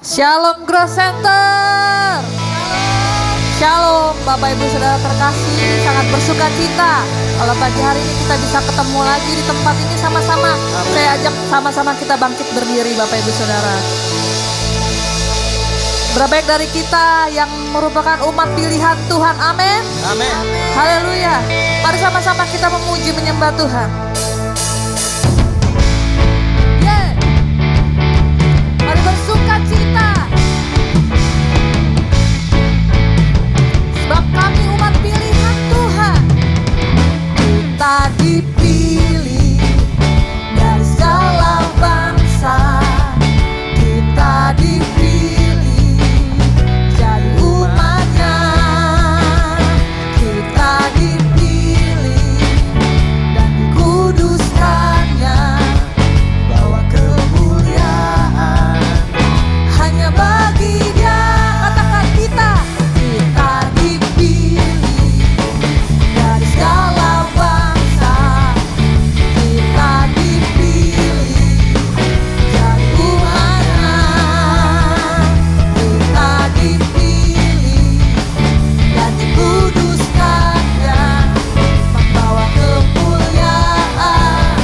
Shalom Growth Center. Shalom Bapak Ibu Saudara terkasih, sangat bersuka cita kalau pagi hari ini kita bisa ketemu lagi di tempat ini sama-sama. Saya ajak sama-sama kita bangkit berdiri Bapak Ibu Saudara. Berbaik dari kita yang merupakan umat pilihan Tuhan, amin. Amin. Haleluya. Mari sama-sama kita memuji menyembah Tuhan. Yeah. Mari bersuka cita. Sebab kami umat pilihan Tuhan. Kita dipilih dari segala bangsa. Kita dipilih jadi umatnya. Kita dipilih dan dikuduskannya, bawa kemuliaan hanya bagi Dia. Katakan kita dipilih dari segala bangsa. Kita dipilih jadi umatnya. Kita dipilih dan dikuduskannya, membawa kemuliaan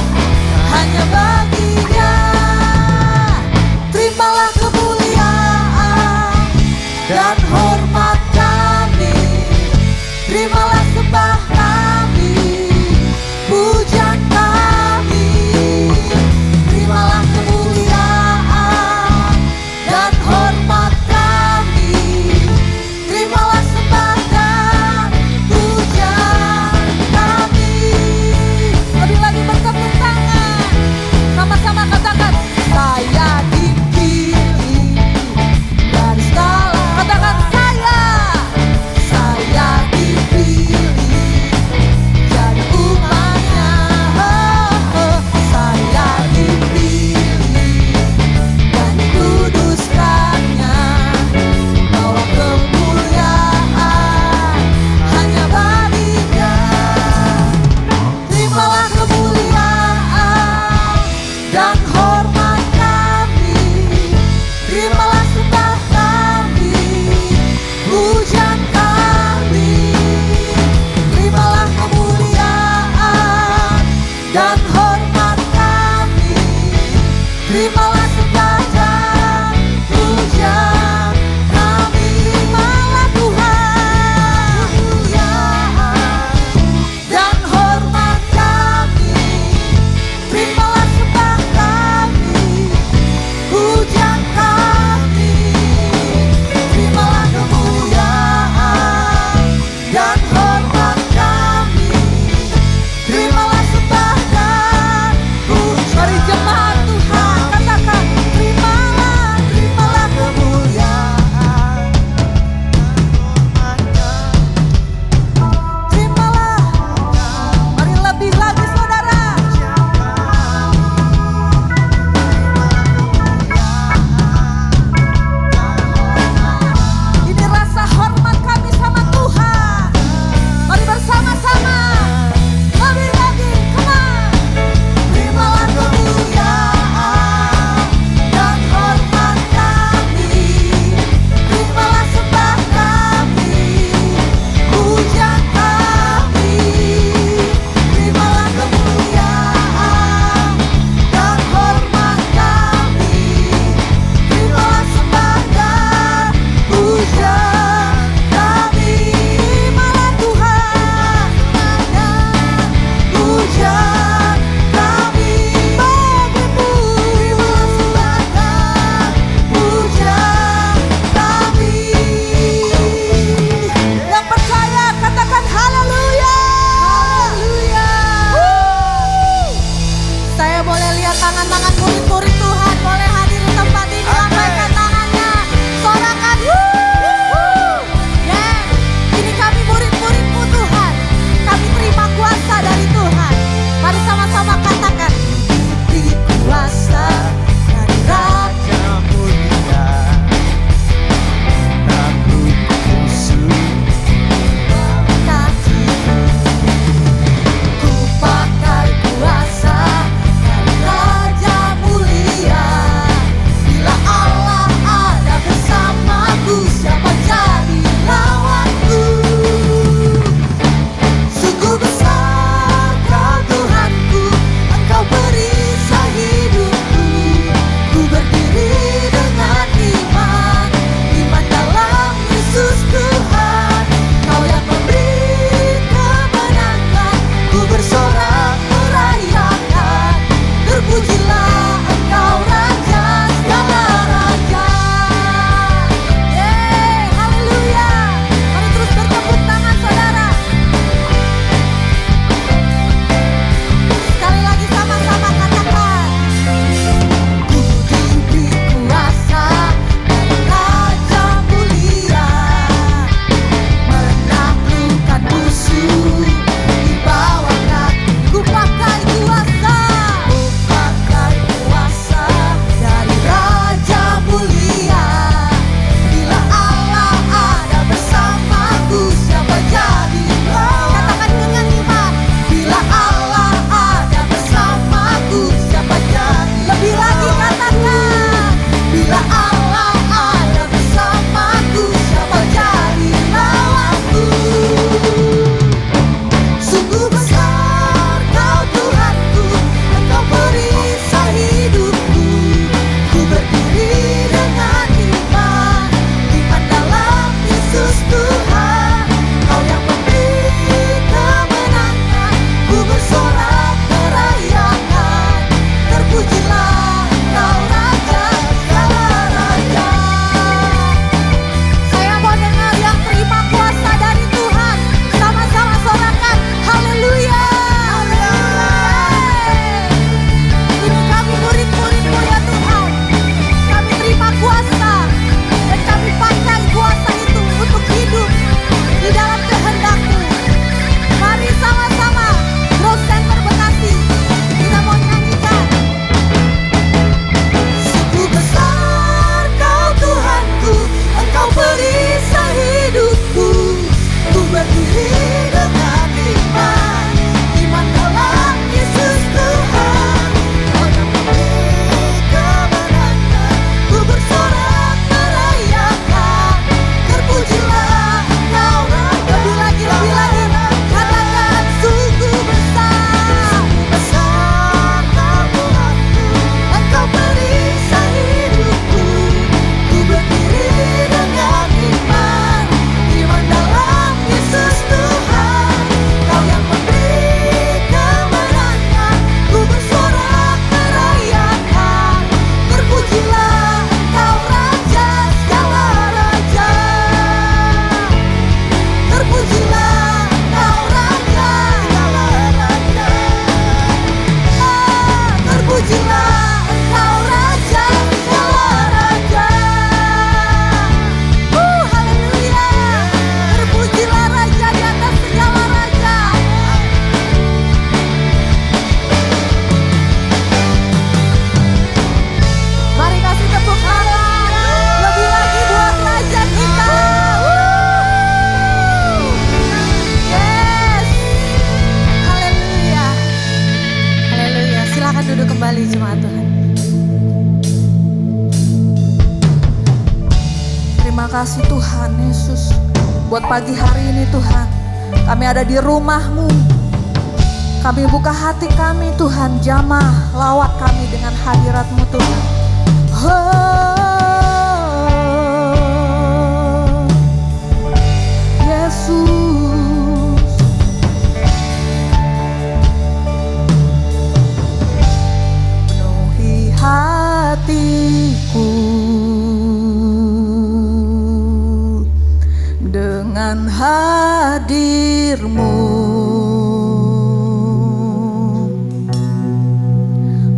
hanya bagi Dia. Terimalah kemuliaan dan hormat kami, terimalah sembah kami, pujian kami. Terimalah kemuliaan dan hormat kami, terimalah sembah dan pujian kami. Lebih lagi bertepuk tangan, sama-sama katakan saya dipilih dari segala. Katakan Bila Allah ada bersamaku, siapa jadi lawanku? Sungguh besar Kau Tuhanku, Engkau perisai hidupku. Ku berdiri dengan iman dalam Yesus Tuhan. Kau yang memberi kemenangan, ku bersorak merayakan. Terpujilah Kau Raja segala raja. Saya mau dengar yang terima kuasa dari Tuhan. Sama-sama sorakan haleluya. Ini kami murid-murid-Mu ya Tuhan. Kami terima kuasa dan kami pakai kuasa itu untuk hidup di dalam kehendak-Mu. Mari sama-sama Growth Center Bekasi, kita mau nyanyikan. Sungguh besar Kau Tuhanku, Engkau perisai hidupku. Ku berdiri dengan iman dalam Yesus Tuhan. Kau yang memberi kemenangan, ku bersorak merayakan. Terpujilah Kau Raja. Lebih lagi, katakan sungguh besar Kau Tuhanku, Engkau perisai hidupku. Ku berdiri dengan iman dalam Yesus Tuhan. Kau yang memberi kemenangan, ku bersorak merayakan. Terpujilah Engkau Raja segala raja. Terpujilah Engkau Raja segala raja. Terpujilah Engkau Raja segala raja. Haleluya. Terpujilah Raja di atas segala raja. Mari kasih tepuk tangan lebih lagi buat Raja kita. Yes. Haleluya. Haleluya. Silakan duduk kembali jemaat Tuhan. Terima kasih Tuhan Yesus buat pagi hari ini Tuhan. Kami ada di rumah-Mu. Kami buka hati kami Tuhan, jamah lawat kami dengan hadirat-Mu Tuhan. Oh, Yesus. Penuhi hatiku dengan hadir-Mu.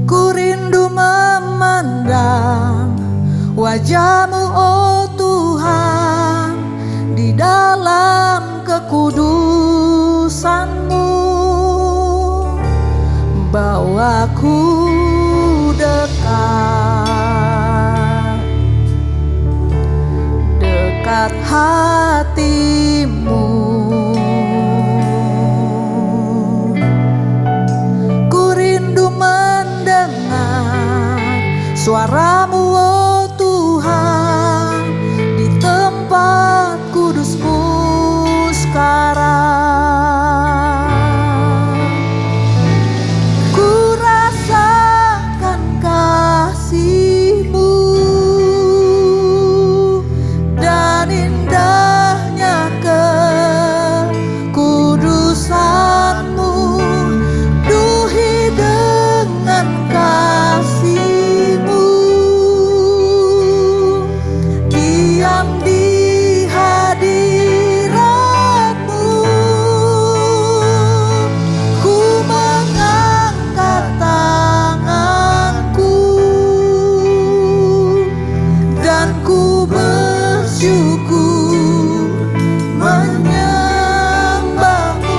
Ku rindu memandang wajah-Mu oh Tuhan, di dalam kekudusan-Mu. Bawaku dekat hati-Mu. Ku rindu mendengar suara-Mu oh Tuhan, di tempat kudus-Mu sekarang. Ku rasakan kasih-Mu dan indahnya kekudusan-Mu. Duhi dengan kasih-Mu, diam di hadirat-Mu. Ku mengangkat tanganku dan ku bersyukur menyembah-Mu.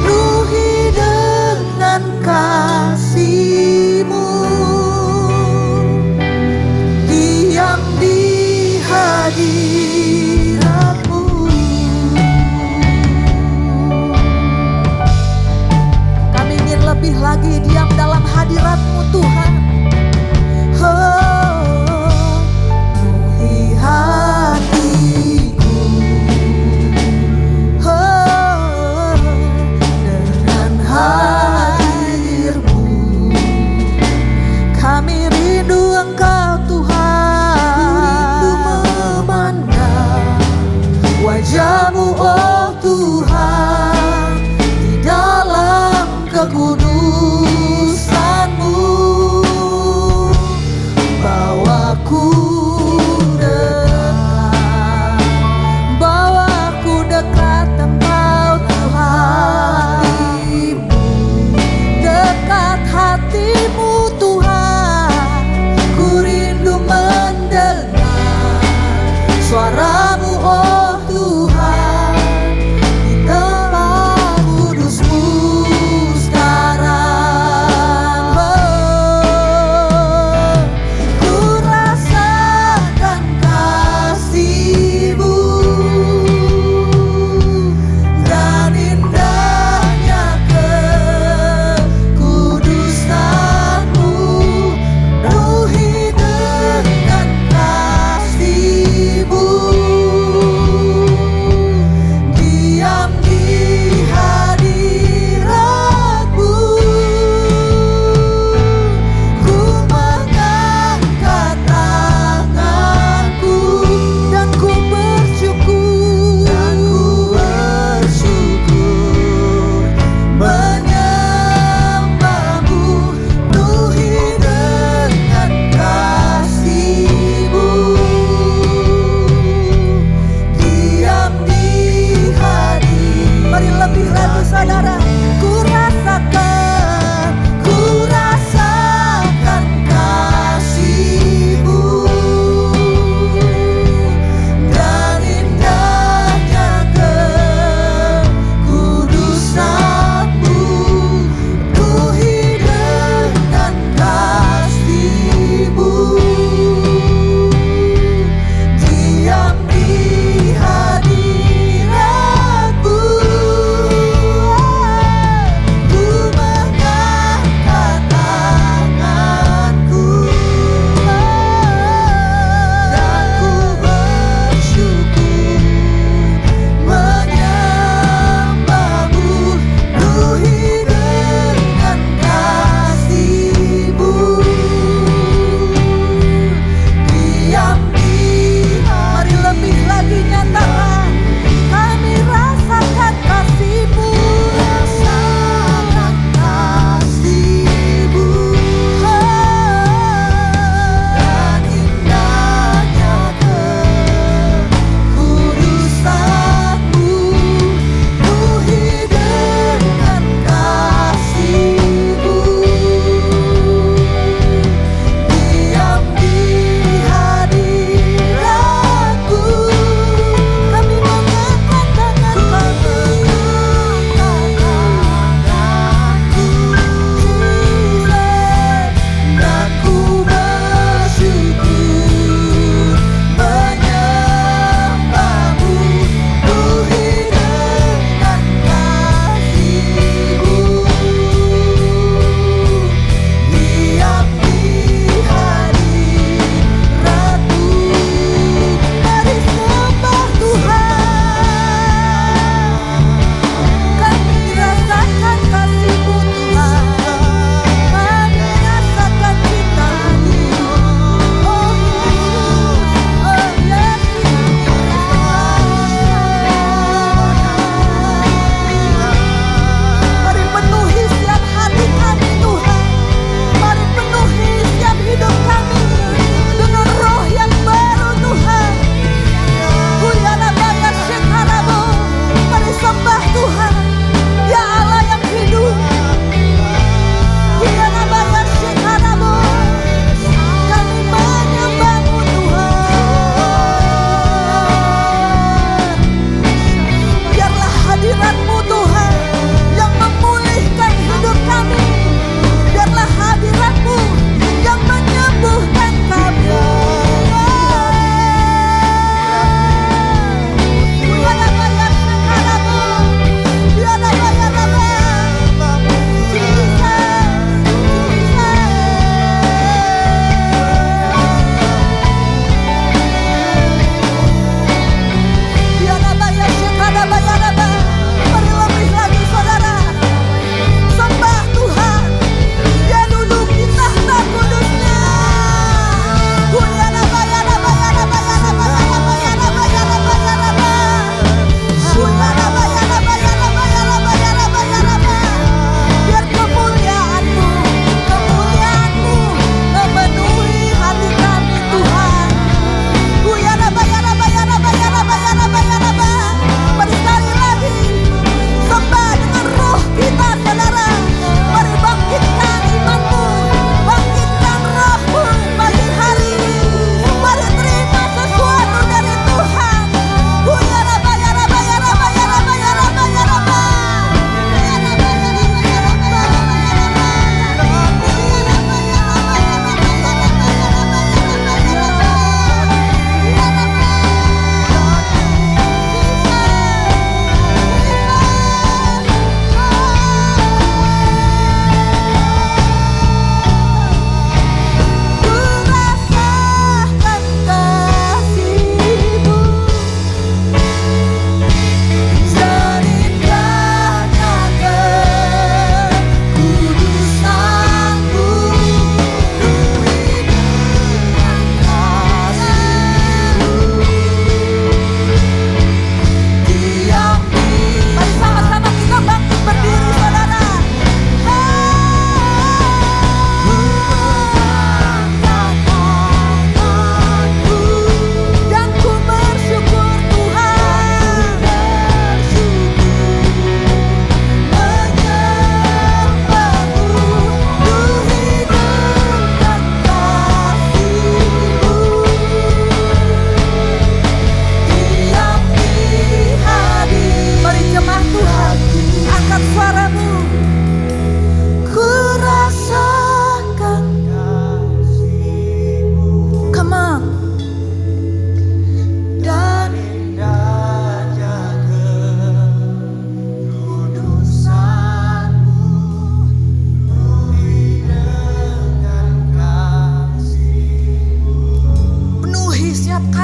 Duhi dengan kasih-Mu, diam di hadirat-Mu. Kami ingin lebih lagi diam dalam hadirat-Mu Tuhan. Oh,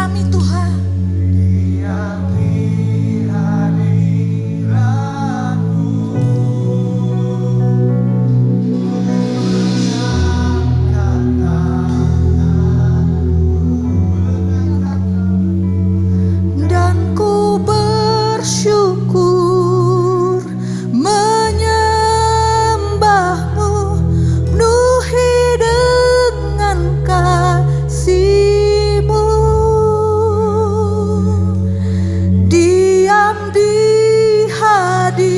kami Tuhan. Dan ku bersyukur menyembahmu, penuhi dengan kasih-Mu. Diam di hadirat-Mu.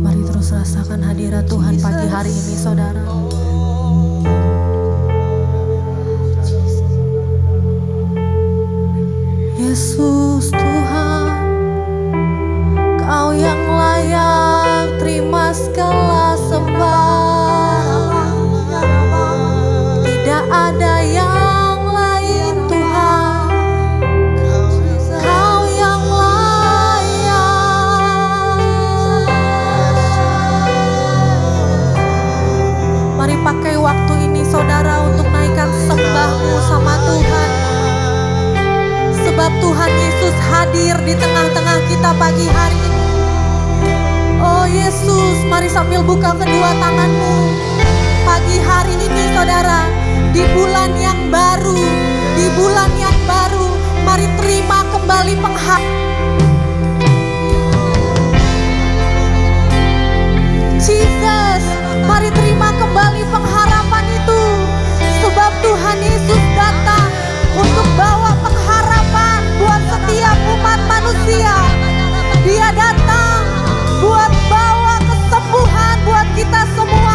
Mari terus rasakan hadirat Tuhan pagi hari ini, saudara. Yesus Tuhan, Kau yang layak terima segala sembah. Tidak ada yang lain Tuhan, Kau yang layak. Mari pakai waktu ini saudara untuk naikkan sembah-Mu sama Tuhan. Sebab Tuhan Yesus hadir di tengah-tengah kita pagi hari ini. Oh Yesus, mari sambil buka kedua tangan-Mu. Pagi hari ini saudara, di bulan yang baru, mari terima kembali Jesus, mari terima kembali pengharapan itu. Sebab Tuhan Yesus datang untuk bawa pengharapan buat setiap umat manusia. Dia datang buat bawa kesembuhan buat kita semua.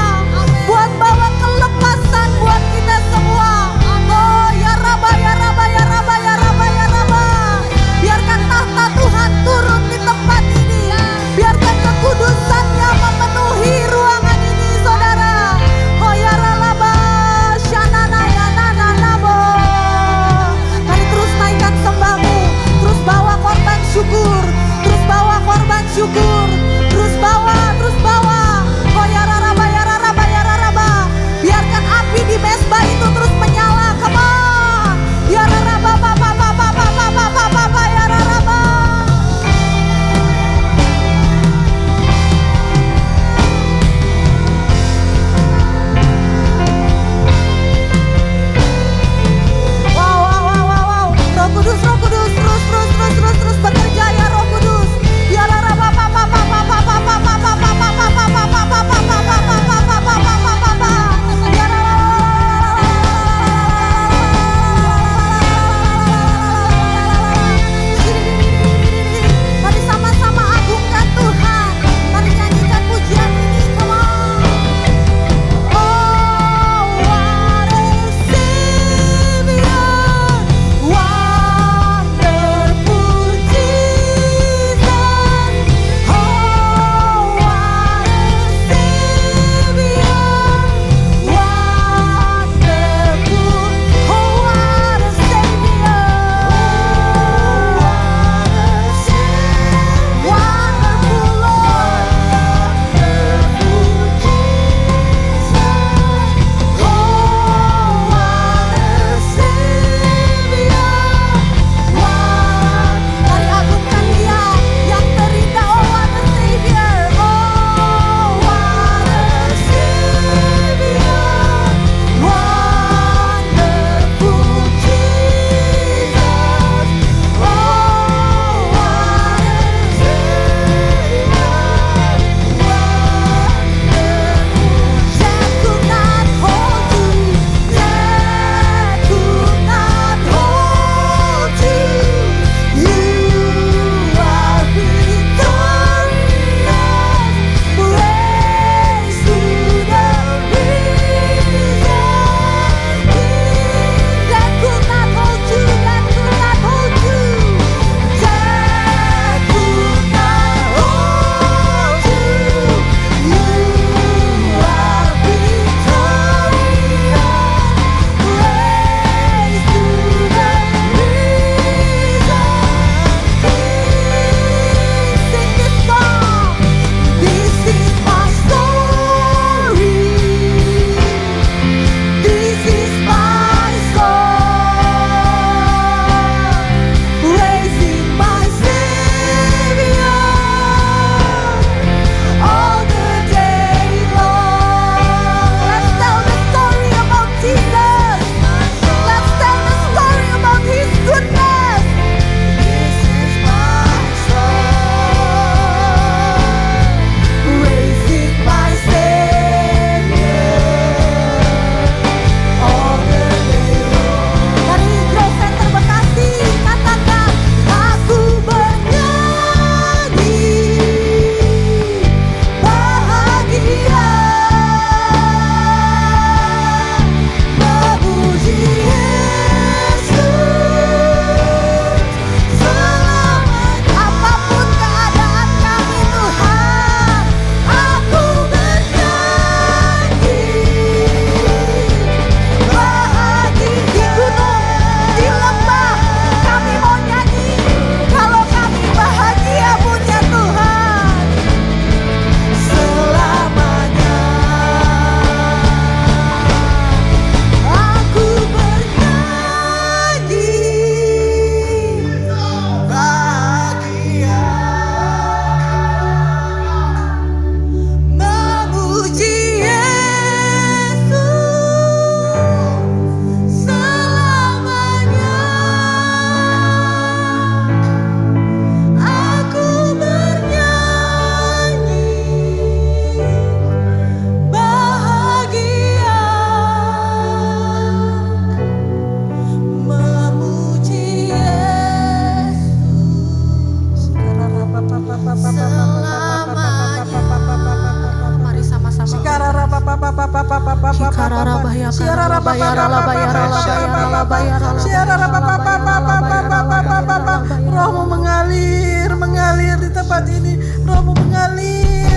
Rohmu mengalir di tempat ini. Rohmu mengalir,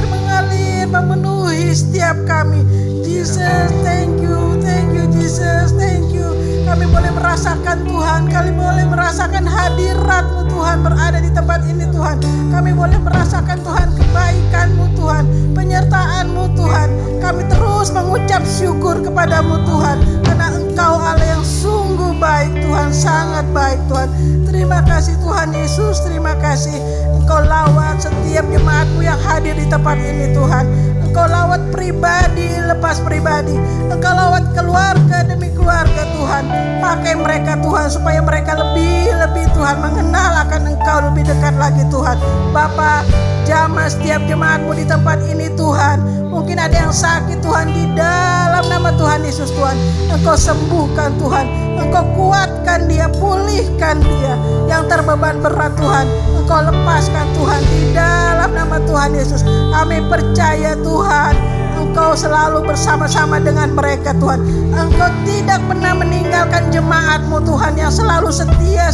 memenuhi setiap kami. Jesus, thank you Jesus, thank you. Kami boleh merasakan Tuhan, kami boleh merasakan hadirat-Mu Tuhan berada di tempat ini Tuhan. Kami boleh merasakan Tuhan kebaikan-Mu Tuhan, penyertaan-Mu Tuhan. Kami terus mengucap syukur kepadamu Tuhan, karena Engkau Allah yang sungguh baik Tuhan, sangat baik Tuhan. Terima kasih Tuhan Yesus, terima kasih. Engkau lawat setiap jemaat-Mu yang hadir di tempat ini Tuhan. Engkau lawat pribadi lepas pribadi. Engkau lawat keluarga demi keluarga Tuhan. Pakai mereka Tuhan supaya mereka lebih Tuhan mengenal akan Engkau lebih dekat lagi Tuhan. Bapa, jamah setiap jemaat-Mu di tempat ini Tuhan. Mungkin ada yang sakit Tuhan, di dalam nama Tuhan Yesus Tuhan, Engkau sembuhkan Tuhan. Engkau kuatkan dia, pulihkan dia. Yang terbeban berat Tuhan, Engkau lepaskan Tuhan di dalam nama Tuhan Yesus. Kami percaya Tuhan, Engkau selalu bersama-sama dengan mereka Tuhan. Engkau tidak pernah meninggalkan jemaat-Mu Tuhan yang selalu setia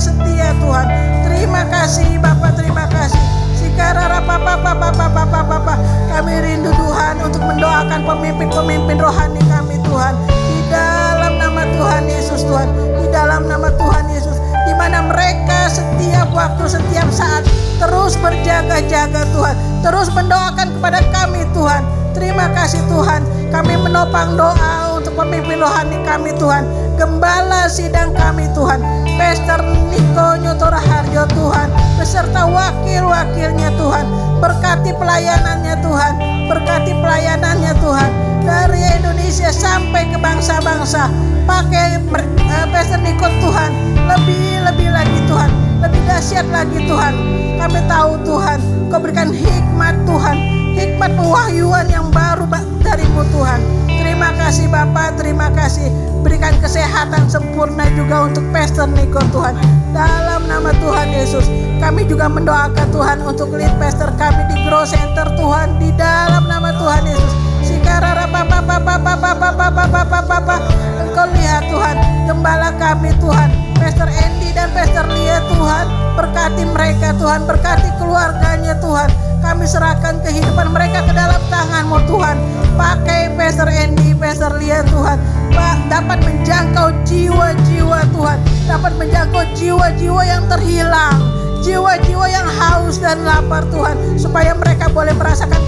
Tuhan. Terima kasih Bapa, terima kasih. Kami rindu Tuhan untuk mendoakan pemimpin-pemimpin rohani kami Tuhan. Di dalam nama Tuhan Yesus Tuhan, di dalam nama Tuhan Yesus, di mana mereka setiap waktu, setiap saat terus berjaga-jaga Tuhan, terus mendoakan kepada kami Tuhan. Terima kasih Tuhan, kami menopang doa untuk pemimpin rohani kami Tuhan, gembala sidang kami Tuhan, Pastor Niko Nyotora Harjo Tuhan, beserta wakil-wakilnya Tuhan. Berkati pelayanannya Tuhan, berkati pelayanannya Tuhan, dari Indonesia sampai ke bangsa-bangsa. Pakai Pastor Niko Tuhan, lebih lagi Tuhan, lebih dahsyat lagi Tuhan. Kami tahu Tuhan, Kau berikan hikmat Tuhan, hikmat pewahyuan yang baru dari-Mu Tuhan. Terima kasih Bapa, terima kasih. Berikan kesehatan sempurna juga untuk Pastor Niko Tuhan. Dalam nama Tuhan Yesus, kami juga mendoakan Tuhan untuk lead pastor kami di Grow Center Tuhan. Di dalam nama Tuhan Yesus. Engkau lihat Tuhan, gembala kami Tuhan, Pastor Andy dan Pastor Lia Tuhan. Berkati mereka Tuhan, berkati keluarganya Tuhan. Kami serahkan kehidupan mereka ke dalam tangan-Mu Tuhan. Pakai Pastor Andy, Pastor Lia Tuhan, dapat menjangkau jiwa-jiwa Tuhan, dapat menjangkau jiwa-jiwa yang terhilang, jiwa-jiwa yang haus dan lapar Tuhan, supaya mereka boleh merasakan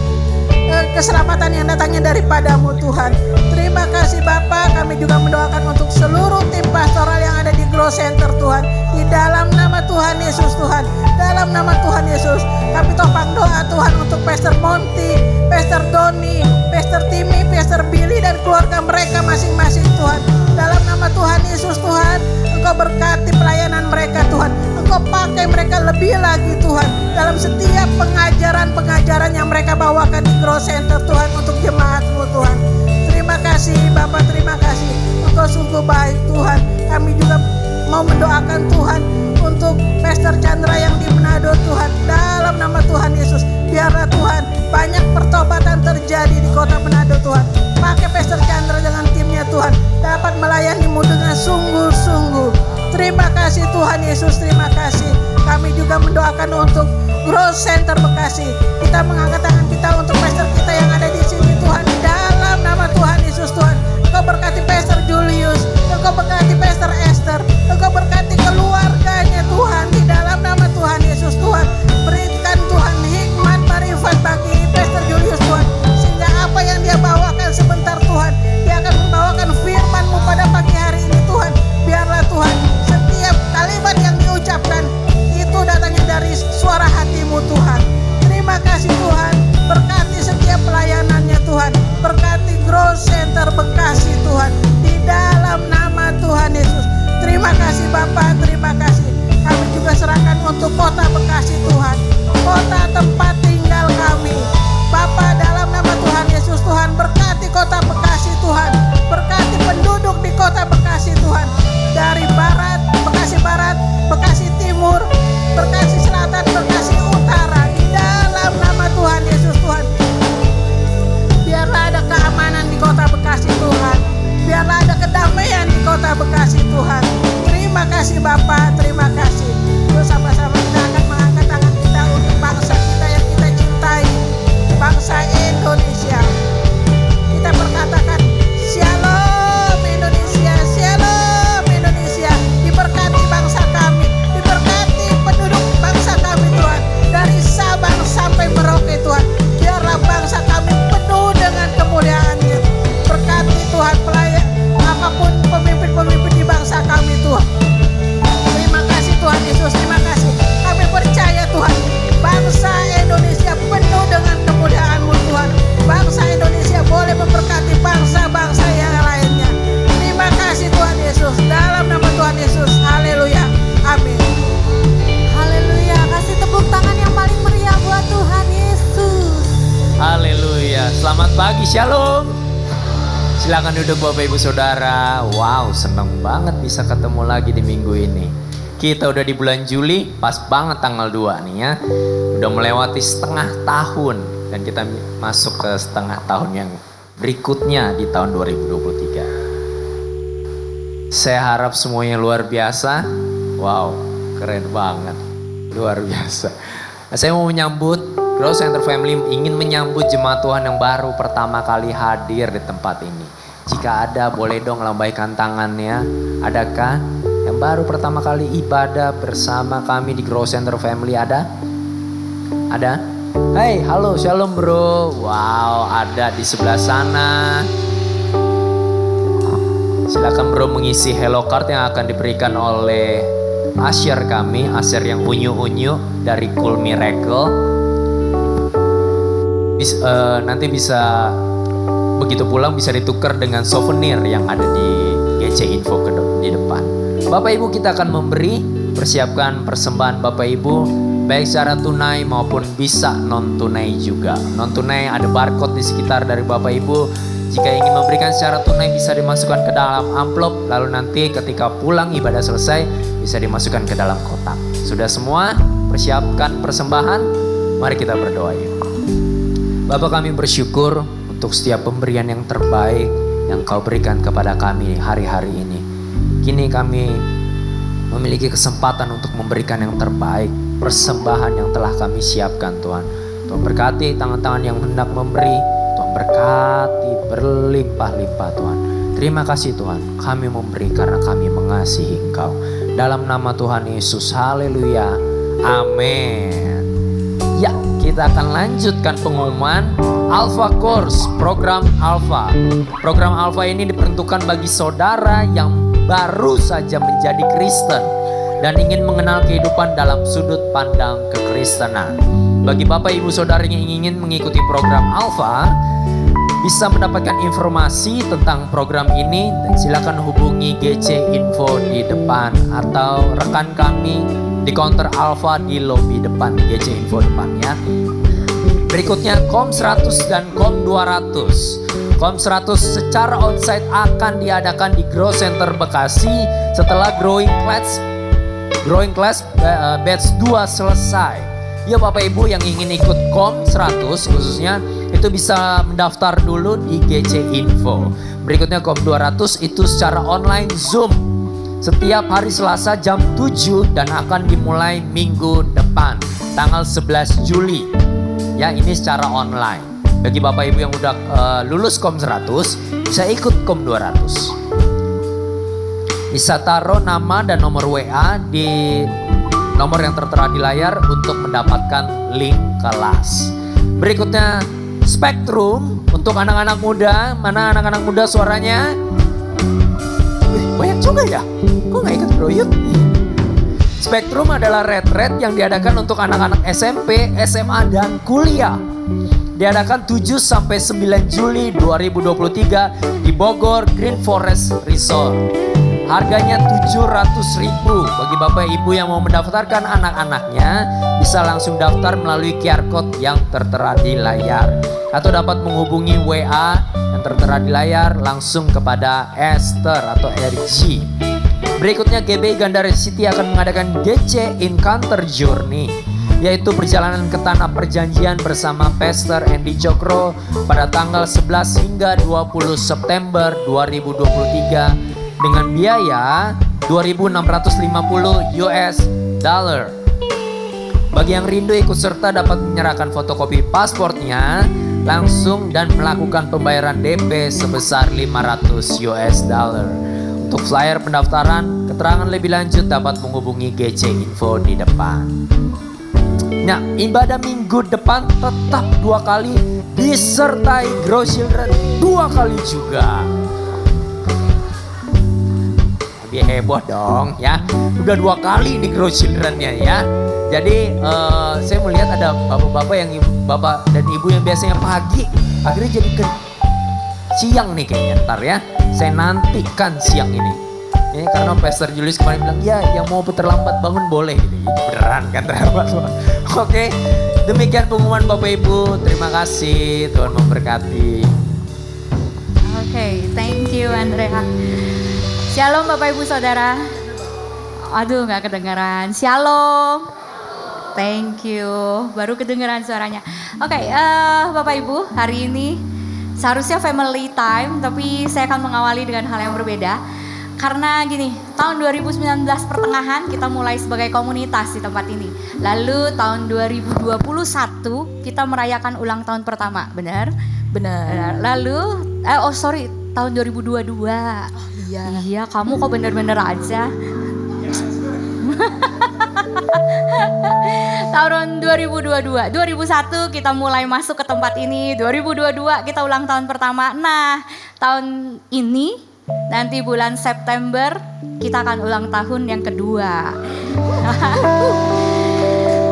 keselamatan yang datangnya daripada-Mu Tuhan. Terima kasih Bapa. Kami juga mendoakan untuk seluruh tim pastoral yang ada di Grow Center Tuhan. Di dalam nama Tuhan Yesus Tuhan, dalam nama Tuhan Yesus, kami topang doa Tuhan untuk Pastor Monty, Pastor Doni, Pastor Timmy, Pastor Billy dan keluarga mereka masing-masing Tuhan. Dalam nama Tuhan Yesus Tuhan, Engkau berkati pelayanan mereka Tuhan. Engkau pakai mereka lebih lagi Tuhan, dalam setiap pengajaran yang mereka bawakan di Grow Center Tuhan untuk jemaat-Mu Tuhan. Terima kasih Bapa, terima kasih. Engkau sungguh baik Tuhan. Kami juga mau mendoakan Tuhan untuk Pastor Chandra yang di Manado Tuhan. Dalam nama Tuhan Yesus, biarlah Tuhan banyak pertobatan terjadi di kota Manado Tuhan. Pakai Pastor Chandra dengan timnya Tuhan, dapat melayani-Mu dengan sungguh-sungguh. Terima kasih Tuhan Yesus, terima kasih. Kami juga mendoakan untuk Grow Center Bekasi. Kita mengangkat tangan kita untuk pastor kita yang ada di sini Tuhan. Dalam nama Tuhan Yesus Tuhan, Engkau berkati Pastor Julius, Engkau berkati Pastor Esther, Engkau berkati keluarganya Tuhan. Di dalam nama Tuhan Yesus Tuhan, berikan Tuhan hikmat marifat bagi Pastor Julius Tuhan, sehingga apa yang dia bawakan sebentar Tuhan, dia akan membawakan firman-Mu pada pagi hari ini Tuhan. Biarlah Tuhan setiap kalimat yang diucapkan itu datangnya dari suara hati-Mu Tuhan. Terima kasih Tuhan, berkati setiap Shalom. Silakan duduk Bapak Ibu Saudara. Wow, seneng banget bisa ketemu lagi di minggu ini. Kita udah di bulan Juli, pas banget tanggal 2 nih ya. Udah melewati setengah tahun dan kita masuk ke setengah tahun yang berikutnya di tahun 2023. Saya harap semuanya luar biasa. Wow, keren banget. Luar biasa. Nah, saya mau menyambut Growth Center Family, ingin menyambut jemaat Tuhan yang baru pertama kali hadir di tempat ini. Jika ada, boleh dong lambaikan tangannya. Adakah yang baru pertama kali ibadah bersama kami di Growth Center Family? Ada? Ada? Hey, halo, shalom bro. Wow, ada di sebelah sana. Silakan bro mengisi hello card yang akan diberikan oleh Asher kami, Asher yang unyu-unyu dari Cool Miracle. Nanti bisa begitu pulang bisa ditukar dengan souvenir yang ada di GC Info di depan. Bapak Ibu, kita akan memberi, persiapkan persembahan Bapak Ibu baik secara tunai maupun bisa non tunai juga. Non tunai ada barcode di sekitar dari Bapak Ibu. Jika ingin memberikan secara tunai bisa dimasukkan ke dalam amplop, lalu nanti ketika pulang ibadah selesai bisa dimasukkan ke dalam kotak. Sudah semua? Persiapkan persembahan. Mari kita berdoa yuk. Bapak, kami bersyukur untuk setiap pemberian yang terbaik yang Kau berikan kepada kami hari-hari ini. Kini kami memiliki kesempatan untuk memberikan yang terbaik, persembahan yang telah kami siapkan Tuhan. Tuhan berkati tangan-tangan yang hendak memberi, Tuhan berkati berlimpah-limpah Tuhan. Terima kasih Tuhan, kami memberi karena kami mengasihi Engkau. Dalam nama Tuhan Yesus, haleluya, amin. Ya, kita akan lanjutkan pengumuman Alpha Course, program Alpha. Program Alpha ini diperuntukkan bagi saudara yang baru saja menjadi Kristen dan ingin mengenal kehidupan dalam sudut pandang kekristenan. Bagi Bapak Ibu Saudara yang ingin mengikuti program Alpha, bisa mendapatkan informasi tentang program ini dan silakan hubungi GC Info di depan atau rekan kami di counter Alpha di lobi depan GC Info depannya. Berikutnya KOM 100 dan KOM 200. KOM 100 secara onsite akan diadakan di Growth Center Bekasi setelah Growing Class batch 2 selesai. Ya Bapak Ibu yang ingin ikut KOM 100 khususnya itu bisa mendaftar dulu di GC Info. Berikutnya KOM 200 itu secara online Zoom setiap hari Selasa jam 7 dan akan dimulai minggu depan tanggal 11 Juli. Ya, ini secara online. Bagi Bapak Ibu yang udah lulus KOM 100 bisa ikut KOM 200. Bisa taruh nama dan nomor WA di nomor yang tertera di layar untuk mendapatkan link kelas. Berikutnya Spektrum untuk anak-anak muda. Mana anak-anak muda suaranya? Banyak juga ya. Kok gak ikut bro Yud? Spektrum adalah retret yang diadakan untuk anak-anak SMP, SMA, dan kuliah. Diadakan 7 sampai 9 Juli 2023 di Bogor Green Forest Resort. Harganya 700.000. Bagi Bapak Ibu yang mau mendaftarkan anak-anaknya bisa langsung daftar melalui QR Code yang tertera di layar atau dapat menghubungi WA yang tertera di layar langsung kepada Esther atau RG. Berikutnya GBI Gandaria City akan mengadakan GC Encounter Journey, yaitu perjalanan ke tanah perjanjian bersama Pastor Andy Cokro pada tanggal 11 hingga 20 September 2023 dengan biaya $2.650. Bagi yang rindu ikut serta dapat menyerahkan fotokopi pasportnya langsung dan melakukan pembayaran DP sebesar $500. Untuk flyer pendaftaran, keterangan lebih lanjut dapat menghubungi GC Info di depan. Nah, ibadah minggu depan tetap 2 kali disertai Grow Children 2 kali juga. Lebih heboh dong ya. Udah 2 kali di Grow Children-nya ya. Jadi saya melihat ada bapak dan ibu yang biasanya pagi akhirnya jadi ke siang nih kayaknya ntar ya. Saya nantikan siang ini. Ini karena Pastor Julius kemarin bilang, ya yang mau terlambat bangun boleh gitu. Beneran kan terlambat. Oke, demikian pengumuman Bapak Ibu. Terima kasih, Tuhan memberkati. Andrea. Shalom Bapak Ibu Saudara. Aduh nggak kedengaran. Shalom. Thank you. Baru kedengaran suaranya. Oke, Bapak Ibu, hari ini seharusnya family time, tapi saya akan mengawali dengan hal yang berbeda. Karena gini, tahun 2019 pertengahan kita mulai sebagai komunitas di tempat ini. Lalu tahun 2021 kita merayakan ulang tahun pertama, benar? Benar. Lalu, tahun 2022. Oh iya. Iya, kamu kok bener-bener aja. Tahun 2022, 2001 kita mulai masuk ke tempat ini, 2022 kita ulang tahun pertama. Nah, tahun ini nanti bulan September kita akan ulang tahun yang kedua.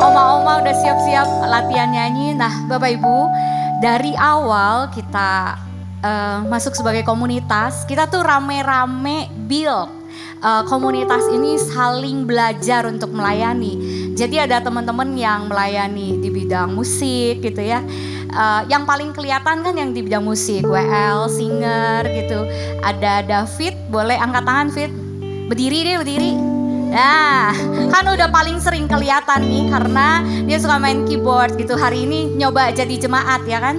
Oma-oma udah siap-siap latihan nyanyi. Nah, Bapak Ibu, dari awal kita masuk sebagai komunitas, kita tuh rame-rame build komunitas ini saling belajar untuk melayani. Jadi ada teman-teman yang melayani di bidang musik gitu ya. Yang paling kelihatan kan yang di bidang musik, WL, singer gitu. Ada David, boleh angkat tangan Fit. Berdiri deh, berdiri. Nah, kan udah paling sering kelihatan nih karena dia suka main keyboard gitu. Hari ini nyoba jadi jemaat ya kan.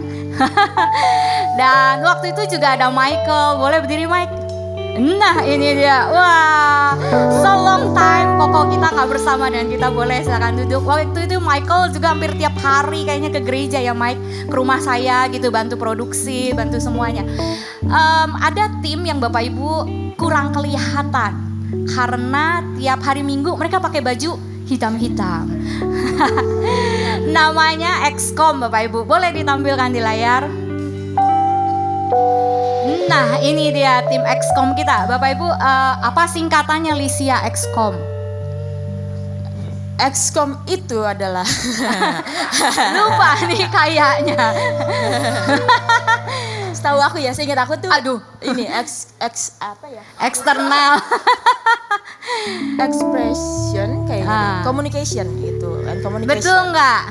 Dan waktu itu juga ada Michael, boleh berdiri Mike. Nah ini dia, wah so long time pokok kita gak bersama dan kita boleh silakan duduk. Waktu itu Michael juga hampir tiap hari kayaknya ke gereja ya Mike, ke rumah saya gitu bantu produksi, bantu semuanya. Ada tim yang Bapak Ibu kurang kelihatan karena tiap hari Minggu mereka pakai baju hitam-hitam. Namanya XCOM Bapak Ibu, boleh ditampilkan di layar. Nah ini dia tim XCOM kita. Bapak Ibu, apa singkatannya Lisia XCOM? XCOM itu adalah Lupa nih kayaknya. setahu aku ya, seingat aku tuh Aduh, ini apa ya? eksternal. Expression kayak Ah. communication gitu, and communication. Betul nggak?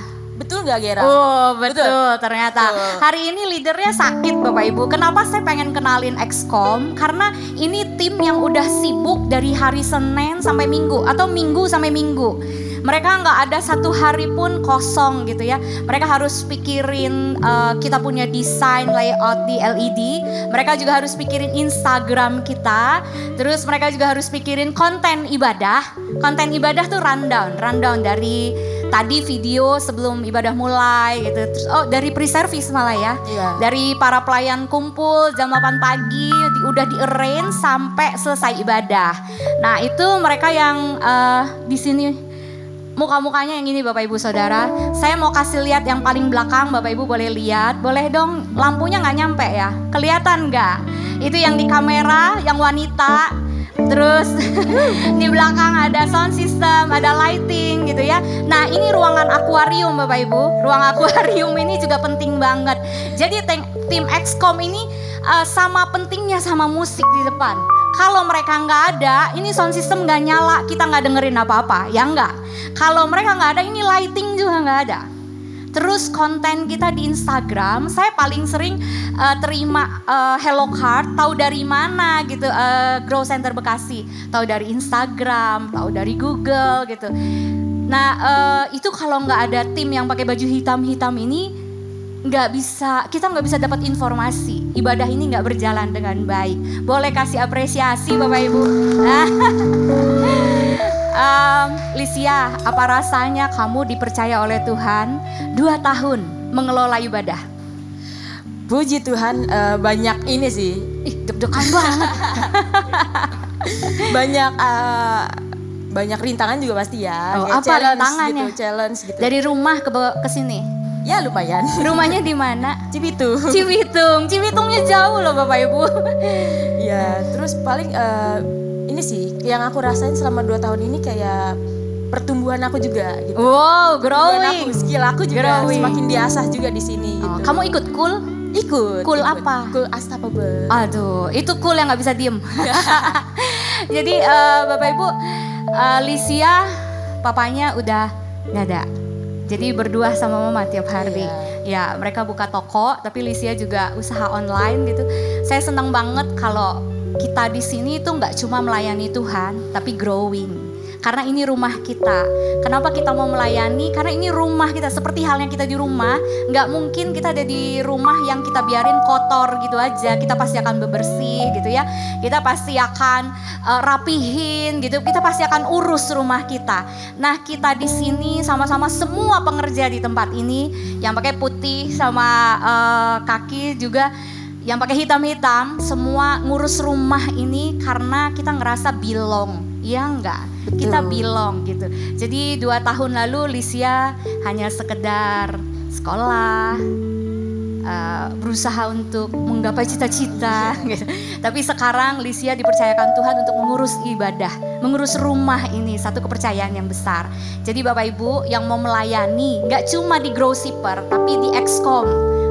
Betul nggak Gera? Oh betul, ternyata. Betul. Hari ini leadernya sakit Bapak Ibu. Kenapa saya pengen kenalin XCOM? Karena ini tim yang udah sibuk dari hari Senin sampai Minggu atau Minggu sampai Minggu. Mereka nggak ada satu hari pun kosong gitu ya. Mereka harus pikirin kita punya desain layout di LED. Mereka juga harus pikirin Instagram kita. Terus mereka juga harus pikirin konten ibadah. Konten ibadah tuh rundown dari tadi video sebelum ibadah mulai gitu. Terus dari pre-service malah ya. Iya. Dari para pelayan kumpul jam 8 pagi udah di-arrange sampai selesai ibadah. Nah, itu mereka yang di sini muka-mukanya yang ini Bapak Ibu Saudara. Saya mau kasih lihat yang paling belakang, Bapak Ibu boleh lihat. Boleh dong, lampunya nggak nyampe ya? Kelihatan nggak? Itu yang di kamera, yang wanita. Terus di belakang ada sound system, ada lighting gitu ya. Nah ini ruangan akuarium Bapak Ibu. Ruang akuarium ini juga penting banget. Jadi tim XCOM ini sama pentingnya sama musik di depan. Kalau mereka nggak ada, ini sound system nggak nyala, kita nggak dengerin apa-apa, ya nggak. Kalau mereka nggak ada, ini lighting juga nggak ada. Terus konten kita di Instagram, saya paling sering terima hello card, tahu dari mana gitu, Grow Center Bekasi, tahu dari Instagram, tahu dari Google gitu. Nah itu kalau nggak ada tim yang pakai baju hitam-hitam ini, kita nggak bisa dapat informasi. Ibadah ini nggak berjalan dengan baik. Boleh kasih apresiasi Bapak Ibu. Lisia, apa rasanya kamu dipercaya oleh Tuhan 2 tahun mengelola ibadah? Puji Tuhan, banyak ini sih. Ih, deg-degan banget. banyak rintangan juga pasti ya. Oh, Kayak apa challenge rintangannya? gitu, challenge gitu. Dari rumah ke sini. Ya lumayan. Rumahnya di mana? Cibitung. Cibitungnya jauh loh Bapak Ibu. Ya, terus paling ini sih yang aku rasain selama 2 tahun ini kayak pertumbuhan aku juga gitu. Wow, Pertumbuhan growing. aku, skill aku juga Growing. semakin diasah juga di sini Oh, gitu. kamu ikut cool? Ikut. Cool apa? Cool Unstoppable. Aduh, itu cool yang nggak bisa diem. Jadi Bapak Ibu, Lisia papanya udah nggak ada. Jadi berdua sama mama tiap hari. Ya, mereka buka toko, tapi Lisia juga usaha online gitu. Saya senang banget kalau kita di sini itu nggak cuma melayani Tuhan, tapi growing. Karena ini rumah kita. Kenapa kita mau melayani? Karena ini rumah kita. Seperti halnya kita di rumah, nggak mungkin kita ada di rumah yang kita biarin kotor gitu aja. Kita pasti akan bebersih gitu ya. Kita pasti akan rapihin gitu. Kita pasti akan urus rumah kita. Nah, kita di sini sama-sama semua pengerja di tempat ini yang pakai putih sama kaki juga yang pakai hitam-hitam, semua ngurus rumah ini karena kita ngerasa belong. Ya enggak? Kita belong gitu. Jadi 2 tahun lalu Lisia hanya sekedar sekolah, berusaha untuk menggapai cita-cita gitu. Tapi sekarang Lisia dipercayakan Tuhan untuk mengurus ibadah, mengurus rumah ini, satu kepercayaan yang besar. Jadi Bapak Ibu yang mau melayani nggak cuma di Growshipper tapi di Excom,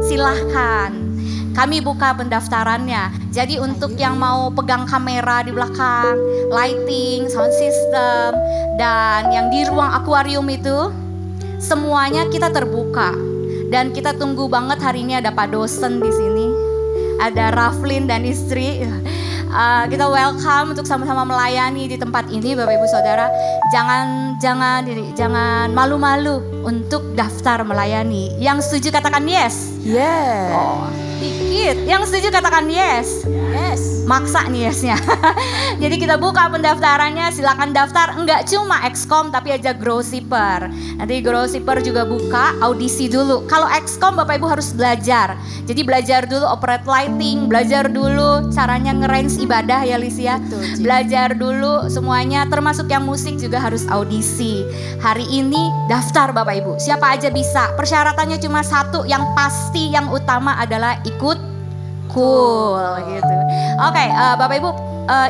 silahkan. Kami buka pendaftarannya. Jadi untuk yang mau pegang kamera di belakang, lighting, sound system, dan yang di ruang akuarium itu, semuanya kita terbuka. Dan kita tunggu banget hari ini ada Pak dosen di sini. Ada Raflin dan istri. Kita welcome untuk sama-sama melayani di tempat ini Bapak Ibu Saudara. Jangan malu-malu untuk daftar melayani. Yang setuju katakan yes. Yes. Oh, dikit. Yang setuju katakan yes. Yes. Maksa nih yesnya. Jadi kita buka pendaftarannya, silakan daftar. Enggak cuma Excom tapi aja Growshipper. Nanti Growshipper juga buka audisi dulu. Kalau Excom Bapak Ibu harus belajar. Jadi belajar dulu operate lighting, belajar dulu caranya nge-range ibadah ya Lisia. Belajar dulu semuanya termasuk yang musik juga harus audisi. Hari ini daftar Bapak Ibu. Siapa aja bisa. Persyaratannya cuma satu, yang pasti yang utama adalah ikut cool gitu. Oke, Bapak Ibu,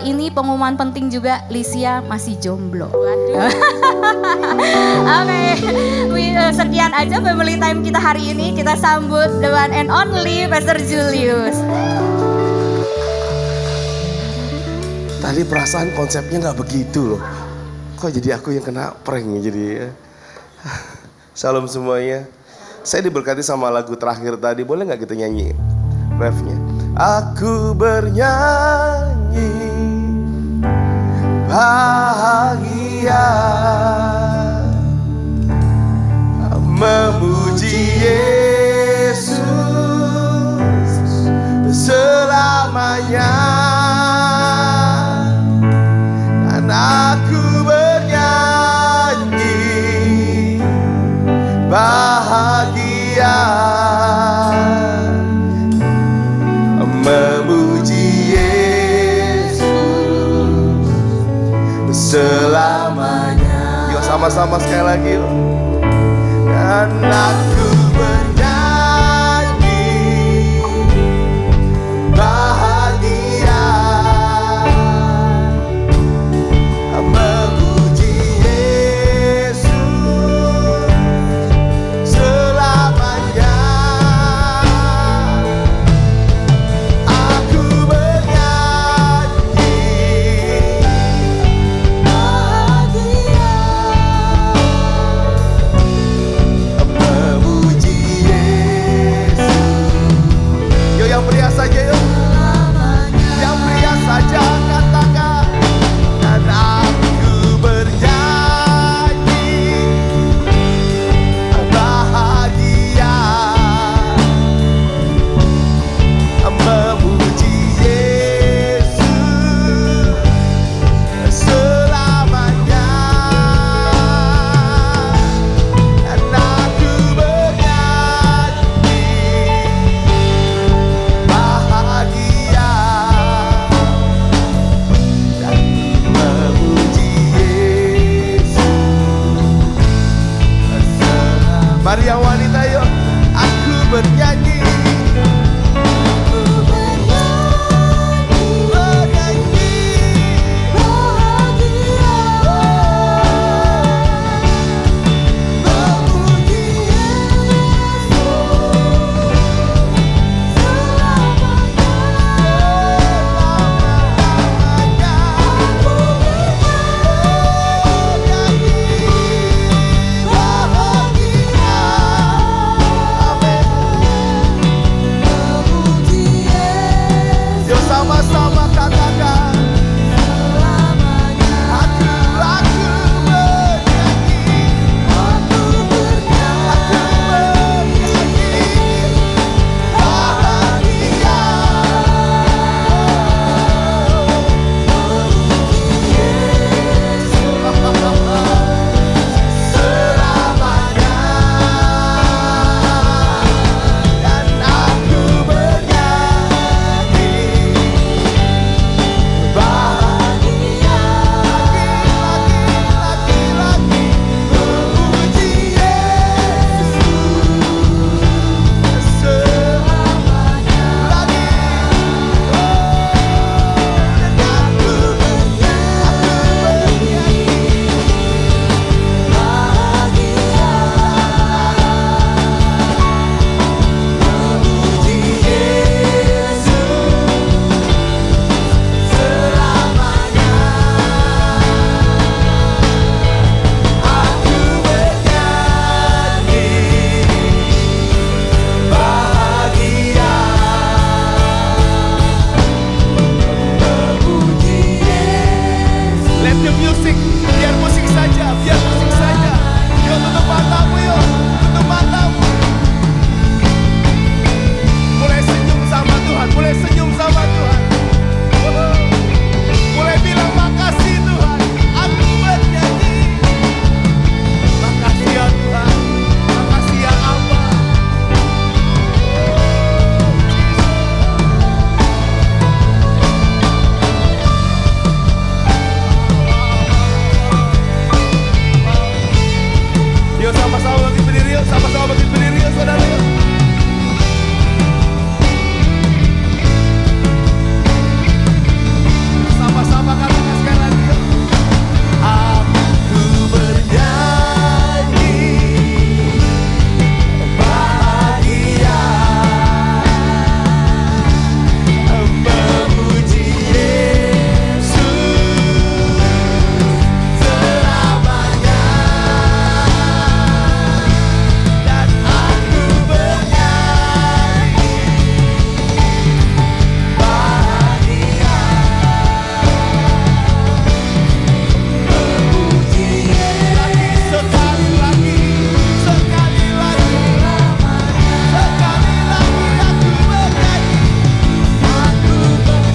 ini pengumuman penting juga, Lisia masih jomblo. Waduh. Oke, sekian aja family time kita hari ini. Kita sambut the one and only Pastor Julius. Tadi perasaan konsepnya nggak begitu loh. Kok jadi aku yang kena prank jadi. Shalom semuanya. Saya diberkati sama lagu terakhir tadi. Boleh nggak kita nyanyi refnya? Aku bernyanyi bahagia memuji Yesus selamanya. Dan aku bernyanyi bahagia memuji Yesus selamanya. Yuk sama-sama sekali lagi yuk. Dan aku bernyanyi bahagia memuji Yesus selamanya. Aku bernyanyi bahagia memuji Let the music, biar musik saja, biar musik saja. Yuk tutup matamu, yuk tutup matamu. Mulai senyum sama Tuhan, mulai senyum sama Tuhan. Mulai bilang makasih Tuhan, aku bernyanyi. Makasih ya Tuhan, makasih ya Allah. Yuk sama-sama bangkit berdiri, yuk sama-sama bangkit berdiri, yuk saudara, yuk. Sama-sama katakan sekali lagi, yuk. Aku bernyanyi bahagia, memuji Yesus selamanya. Dan aku bernyanyi bahagia, memuji Yesus sekali lagi, sekali lagi, sekali lagi aku bernyanyi, aku bernyanyi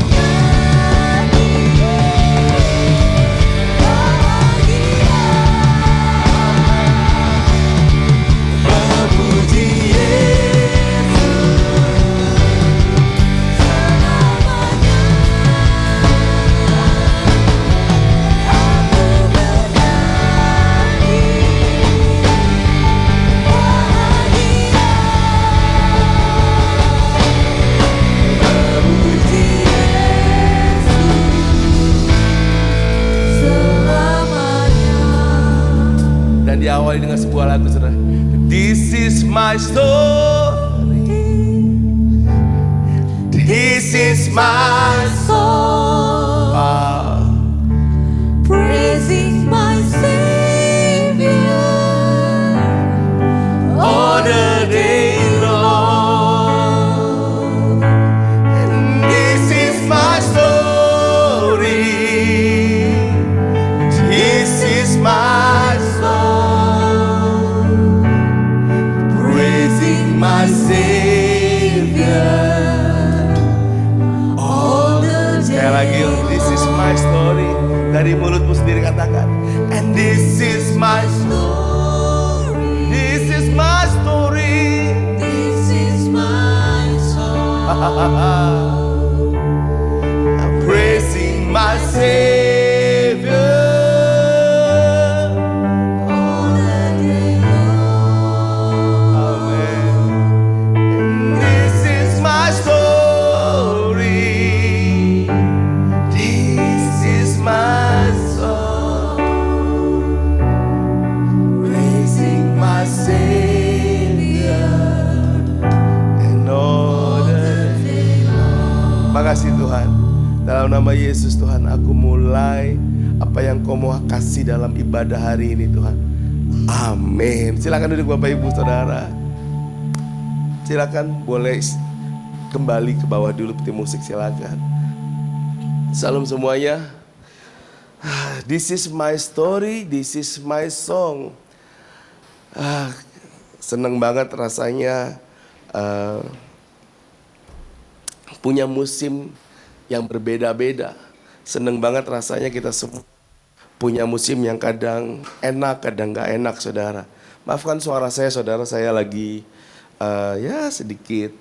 bahagia, memuji dan diawali dengan sebuah lagu, saudara. This is my story, this is my song, Praising my Savior. all the day long. This is my story, this is my song, praising my Savior all the day. Sekali lagi, this is my story. Dari mulutmu sendiri katakan, and this is my story, this is my story, this is my song, I'm praising my Savior all the day long. Amen. And this is my story, this is my song, praising my Savior and all the day long. Makasih Tuhan. Dalam nama Yesus Tuhan, aku mulai apa yang Kau mau kasih dalam ibadah hari ini Tuhan. Amin. Silakan duduk Bapak Ibu Saudara. Silakan boleh kembali ke bawah dulu, tim musik silakan. Salam semuanya. This is my story, this is my song. Seneng banget rasanya punya musim yang berbeda-beda. Seneng banget rasanya kita semua punya musim yang kadang enak, kadang gak enak, saudara. Maafkan suara saya, saudara, saya lagi ya sedikit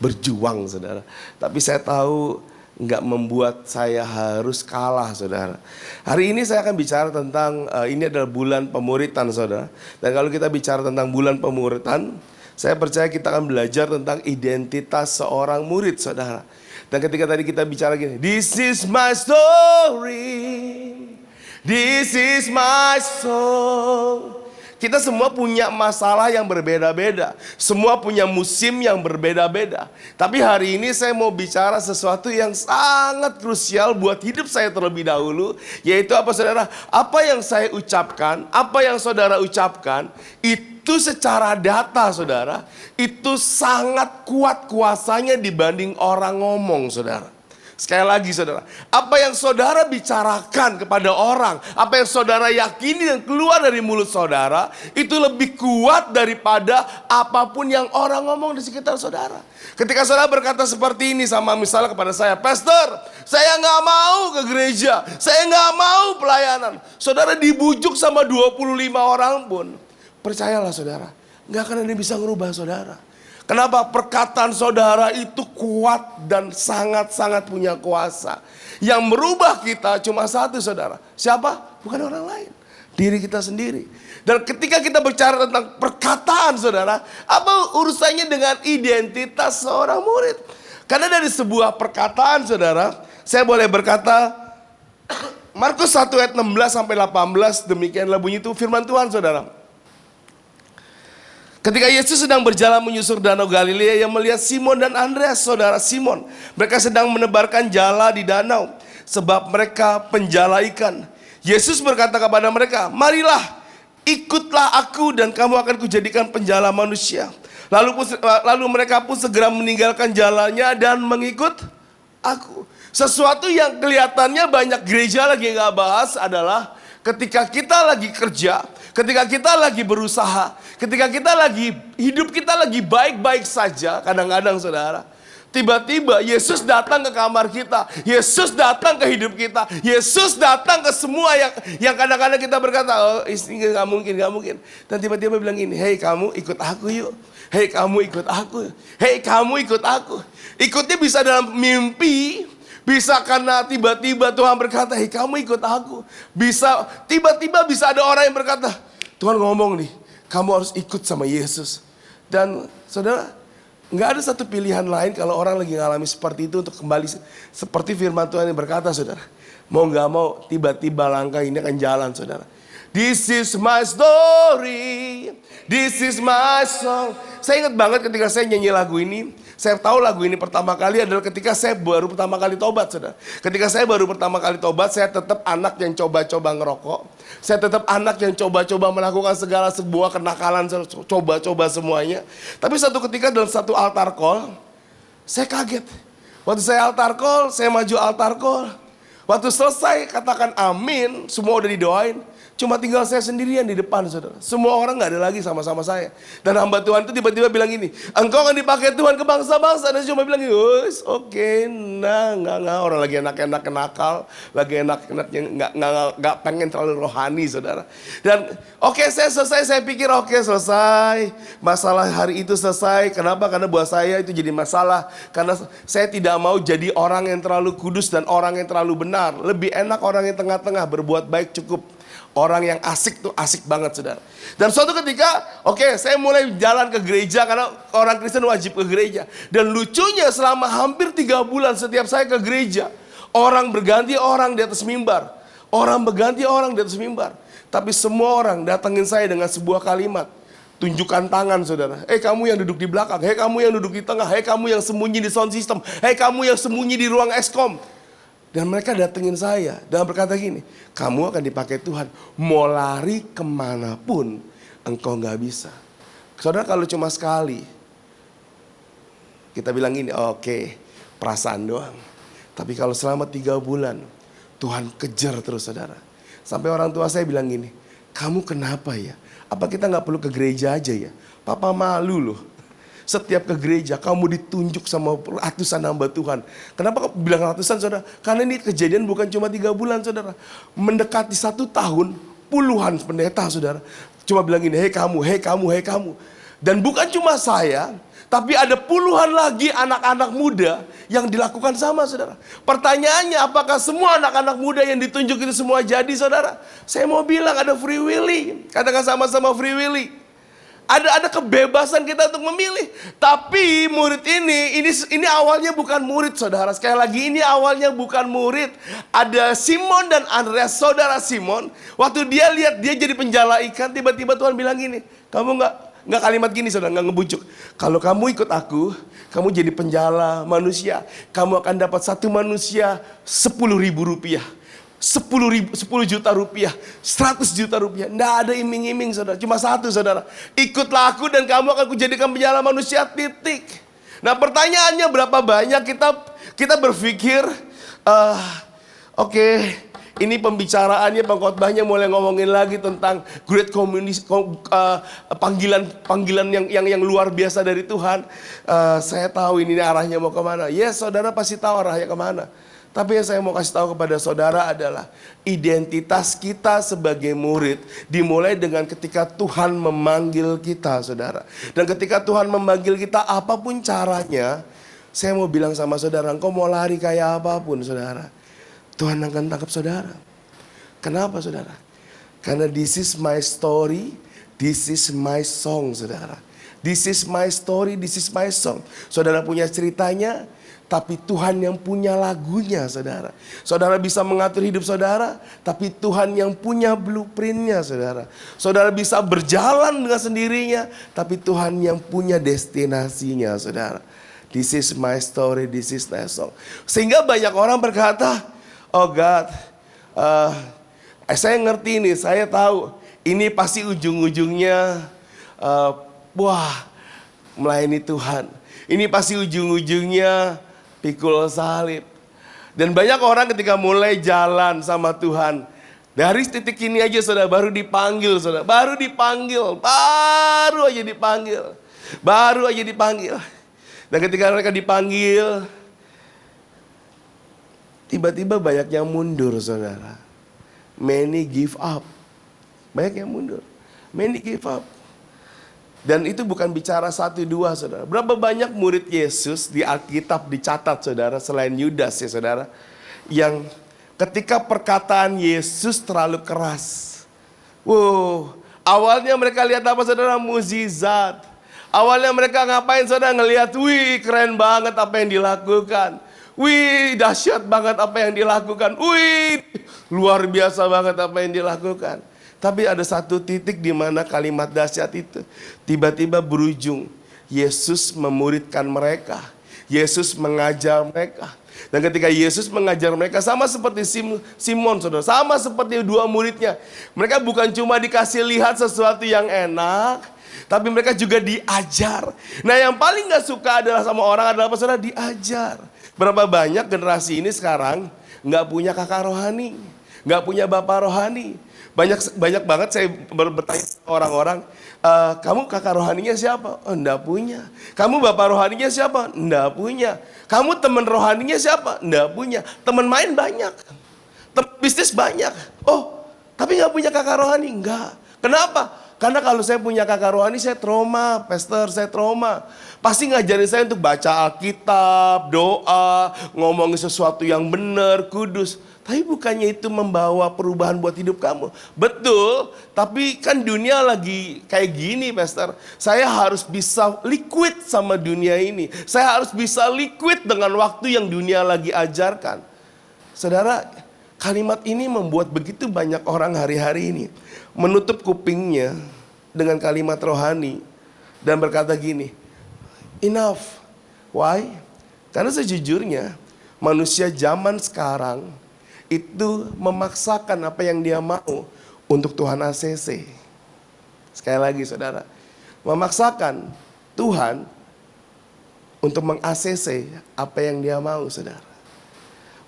berjuang, saudara. Tapi saya tahu nggak membuat saya harus kalah, saudara. Hari ini saya akan bicara tentang, ini adalah bulan pemuritan, saudara. Dan kalau kita bicara tentang bulan pemuritan, saya percaya kita akan belajar tentang identitas seorang murid, saudara. Dan ketika tadi kita bicara gini, this is my story, this is my song. Kita semua punya masalah yang berbeda-beda. Semua punya musim yang berbeda-beda. Tapi hari ini saya mau bicara sesuatu yang sangat krusial buat hidup saya terlebih dahulu. Yaitu apa, saudara? Apa yang saya ucapkan, apa yang saudara ucapkan, itu secara data, saudara, itu sangat kuat kuasanya dibanding orang ngomong, saudara. Sekali lagi saudara, apa yang saudara bicarakan kepada orang, apa yang saudara yakini dan keluar dari mulut saudara, itu lebih kuat daripada apapun yang orang ngomong di sekitar saudara. Ketika saudara berkata seperti ini sama misalnya kepada saya, Pastor, saya nggak mau ke gereja, saya nggak mau pelayanan. Saudara dibujuk sama 25 orang pun, percayalah saudara, nggak akan ada yang bisa ngerubah saudara. Kenapa? Perkataan saudara itu kuat dan sangat-sangat punya kuasa. Yang merubah kita cuma satu saudara. Siapa? Bukan orang lain. Diri kita sendiri. Dan ketika kita bicara tentang perkataan saudara, apa urusannya dengan identitas seorang murid? Karena dari sebuah perkataan saudara, saya boleh berkata, Markus 1 ayat 16 sampai 18, demikianlah bunyi itu firman Tuhan saudara. Ketika Yesus sedang berjalan menyusur danau Galilea, ia melihat Simon dan Andreas, saudara Simon. Mereka sedang menebarkan jala di danau, sebab mereka penjala ikan. Yesus berkata kepada mereka, marilah, ikutlah aku dan kamu akan kujadikan penjala manusia. Lalu mereka pun segera meninggalkan jalannya dan mengikut aku. Sesuatu yang kelihatannya banyak gereja lagi gak bahas adalah ketika kita lagi kerja, ketika kita lagi berusaha, ketika kita lagi hidup kita lagi baik-baik saja, kadang-kadang saudara, tiba-tiba Yesus datang ke kamar kita, Yesus datang ke hidup kita, Yesus datang ke semua yang kadang-kadang kita berkata, oh ini gak mungkin. Dan tiba-tiba bilang gini, hei kamu ikut aku yuk, hei kamu ikut aku, hei kamu ikut aku. Ikutnya bisa dalam mimpi, bisa karena tiba-tiba Tuhan berkata, hei kamu ikut aku. Bisa, tiba-tiba bisa ada orang yang berkata, Tuhan ngomong nih, kamu harus ikut sama Yesus. Dan saudara, nggak ada satu pilihan lain kalau orang lagi ngalami seperti itu untuk kembali seperti firman Tuhan yang berkata saudara. Mau nggak mau tiba-tiba langkah ini akan jalan saudara. This is my story, this is my song. Saya ingat banget ketika saya nyanyi lagu ini. Saya tahu lagu ini pertama kali adalah ketika saya baru pertama kali tobat saudara. Ketika saya baru pertama kali tobat, saya tetap anak yang coba-coba ngerokok. Saya tetap anak yang coba-coba melakukan segala sebuah kenakalan, coba-coba semuanya. Tapi satu ketika dalam satu altar call, saya kaget. Waktu saya altar call, saya maju altar call. Waktu selesai katakan amin, semua udah didoain. Cuma tinggal saya sendirian di depan saudara. Semua orang gak ada lagi sama-sama saya. Dan hamba Tuhan itu tiba-tiba bilang gini, engkau akan dipakai Tuhan ke bangsa-bangsa. Dan saya cuma bilang, oke, enggak. Orang lagi enak-enak nakal, lagi enak-enak yang gak pengen terlalu rohani saudara. Dan oke, saya selesai, saya pikir oke, selesai. Masalah hari itu selesai. Kenapa? Karena buat saya itu jadi masalah. Karena saya tidak mau jadi orang yang terlalu kudus dan orang yang terlalu benar. Lebih enak orang yang tengah-tengah, berbuat baik cukup. Orang yang asik tuh asik banget saudara. Dan suatu ketika, oke, saya mulai jalan ke gereja karena orang Kristen wajib ke gereja. Dan lucunya selama hampir 3 bulan setiap saya ke gereja, orang berganti orang di atas mimbar. Orang berganti orang di atas mimbar. Tapi semua orang datangin saya dengan sebuah kalimat. Tunjukkan tangan saudara. Kamu yang duduk di belakang. Kamu yang duduk di tengah. Kamu yang sembunyi di sound system. Kamu yang sembunyi di ruang eskom. Dan mereka datengin saya dan berkata gini, kamu akan dipakai Tuhan, mau lari kemanapun engkau gak bisa. Saudara kalau cuma sekali, kita bilang gini, oke, perasaan doang. Tapi kalau selama 3 bulan, Tuhan kejar terus saudara. Sampai orang tua saya bilang gini, kamu kenapa ya? Apa kita gak perlu ke gereja aja ya? Papa malu loh. Setiap ke gereja kamu ditunjuk sama ratusan hamba Tuhan. Kenapa bilang ratusan saudara? Karena ini kejadian bukan cuma 3 bulan saudara. Mendekati 1 tahun puluhan pendeta saudara. Cuma bilang gini, hei kamu. Dan bukan cuma saya, tapi ada puluhan lagi anak-anak muda yang dilakukan sama saudara. Pertanyaannya apakah semua anak-anak muda yang ditunjuk itu semua jadi saudara? Saya mau bilang ada free willy. Katakan sama-sama free willy. Ada kebebasan kita untuk memilih. Tapi murid ini awalnya bukan murid saudara. Sekali lagi ini awalnya bukan murid. Ada Simon dan Andreas, saudara Simon. Waktu dia lihat dia jadi penjala ikan, tiba-tiba Tuhan bilang gini. Kamu nggak kalimat gini saudara, nggak ngebujuk. Kalau kamu ikut aku, kamu jadi penjala manusia. Kamu akan dapat satu manusia 10.000 rupiah. 10 juta rupiah, 100 juta rupiah. Nggak ada iming-iming saudara, cuma satu saudara. Ikutlah aku dan kamu akan kujadikan penjala manusia, titik. Nah pertanyaannya berapa banyak kita berpikir Oke, ini pembicaraannya, pengkhotbahnya mulai ngomongin lagi tentang great panggilan yang luar biasa dari Tuhan. Saya tahu ini arahnya mau kemana. Yes, saudara pasti tahu arahnya kemana. Tapi yang saya mau kasih tahu kepada saudara adalah identitas kita sebagai murid dimulai dengan ketika Tuhan memanggil kita, saudara. Dan ketika Tuhan memanggil kita, apapun caranya, saya mau bilang sama saudara, engkau mau lari kayak apapun, saudara, Tuhan akan tangkap saudara. Kenapa, saudara? Karena this is my story, this is my song, saudara. This is my story, this is my song. Saudara punya ceritanya, tapi Tuhan yang punya lagunya, saudara. Saudara bisa mengatur hidup saudara, tapi Tuhan yang punya blueprintnya, saudara. Saudara bisa berjalan dengan sendirinya, tapi Tuhan yang punya destinasinya, saudara. This is my story, this is my song. Sehingga banyak orang berkata, oh God, saya ngerti nih, saya tahu ini pasti ujung-ujungnya, melayani Tuhan. Ini pasti ujung-ujungnya pikul salib. Dan banyak orang ketika mulai jalan sama Tuhan, dari titik ini aja saudara baru dipanggil, saudara. Baru aja dipanggil. Dan ketika mereka dipanggil, tiba-tiba banyak yang mundur, saudara. Many give up. Banyak yang mundur. Many give up. Dan itu bukan bicara 1, 2, saudara. Berapa banyak murid Yesus di Alkitab dicatat, saudara, selain Yudas ya, saudara, yang ketika perkataan Yesus terlalu keras. Awalnya mereka lihat apa, saudara? Mukjizat. Awalnya mereka ngapain, saudara? Ngelihat, wih keren banget apa yang dilakukan. Wih dahsyat banget apa yang dilakukan. Wih luar biasa banget apa yang dilakukan. Tapi ada satu titik di mana kalimat dahsyat itu tiba-tiba berujung. Yesus memuridkan mereka. Yesus mengajar mereka. Dan ketika Yesus mengajar mereka sama seperti Simon, saudara. Sama seperti dua muridnya. Mereka bukan cuma dikasih lihat sesuatu yang enak, tapi mereka juga diajar. Nah yang paling gak suka adalah sama orang adalah apa, saudara? Diajar. Berapa banyak generasi ini sekarang gak punya kakak rohani, gak punya bapak rohani. Banyak banget saya bertanya orang-orang, kamu kakak rohaninya siapa? Oh, enggak punya. Kamu bapak rohaninya siapa? Enggak punya. Kamu teman rohaninya siapa? Enggak punya. Teman main banyak. Bisnis banyak. Oh, tapi enggak punya kakak rohani? Enggak. Kenapa? Karena kalau saya punya kakak rohani, saya trauma, pastor, saya trauma. Pasti ngajarin saya untuk baca Alkitab, doa, ngomongin sesuatu yang benar, kudus. Tapi bukannya itu membawa perubahan buat hidup kamu. Betul, tapi kan dunia lagi kayak gini, pastor. Saya harus bisa liquid sama dunia ini. Saya harus bisa liquid dengan waktu yang dunia lagi ajarkan. Saudara, kalimat ini membuat begitu banyak orang hari-hari ini menutup kupingnya dengan kalimat rohani dan berkata gini, enough. Why? Karena sejujurnya manusia zaman sekarang itu memaksakan apa yang dia mau untuk Tuhan ACC. Sekali lagi saudara, memaksakan Tuhan untuk meng-ACC apa yang dia mau, saudara.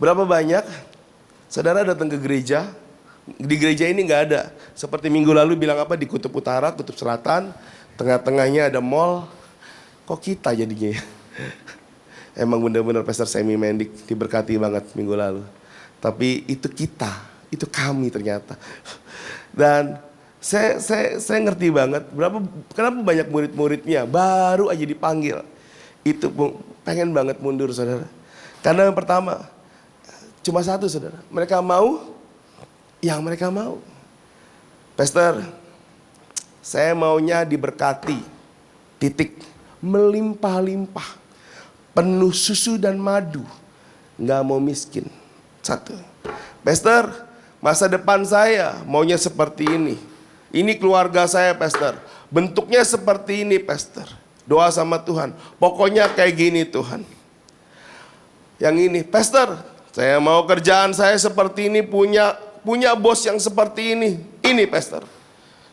Berapa banyak saudara datang ke gereja, di gereja ini nggak ada. Seperti minggu lalu bilang apa, di kutub utara, kutub selatan, tengah-tengahnya ada mall. Kok kita jadinya ya? Emang benar-benar Pastor Semi Mendik diberkati banget minggu lalu. Tapi itu kita, itu kami ternyata. Dan saya ngerti banget kenapa banyak murid-muridnya baru aja dipanggil itu pengen banget mundur, saudara. Karena yang pertama cuma satu, saudara. Mereka mau yang mereka mau. Pastor, saya maunya diberkati, titik, melimpah-limpah, penuh susu dan madu, nggak mau miskin. Satu. Pastor, masa depan saya maunya seperti ini. Ini keluarga saya, pastor. Bentuknya seperti ini, pastor. Doa sama Tuhan. Pokoknya kayak gini, Tuhan. Yang ini, pastor, saya mau kerjaan saya seperti ini, punya bos yang seperti ini. Ini, pastor.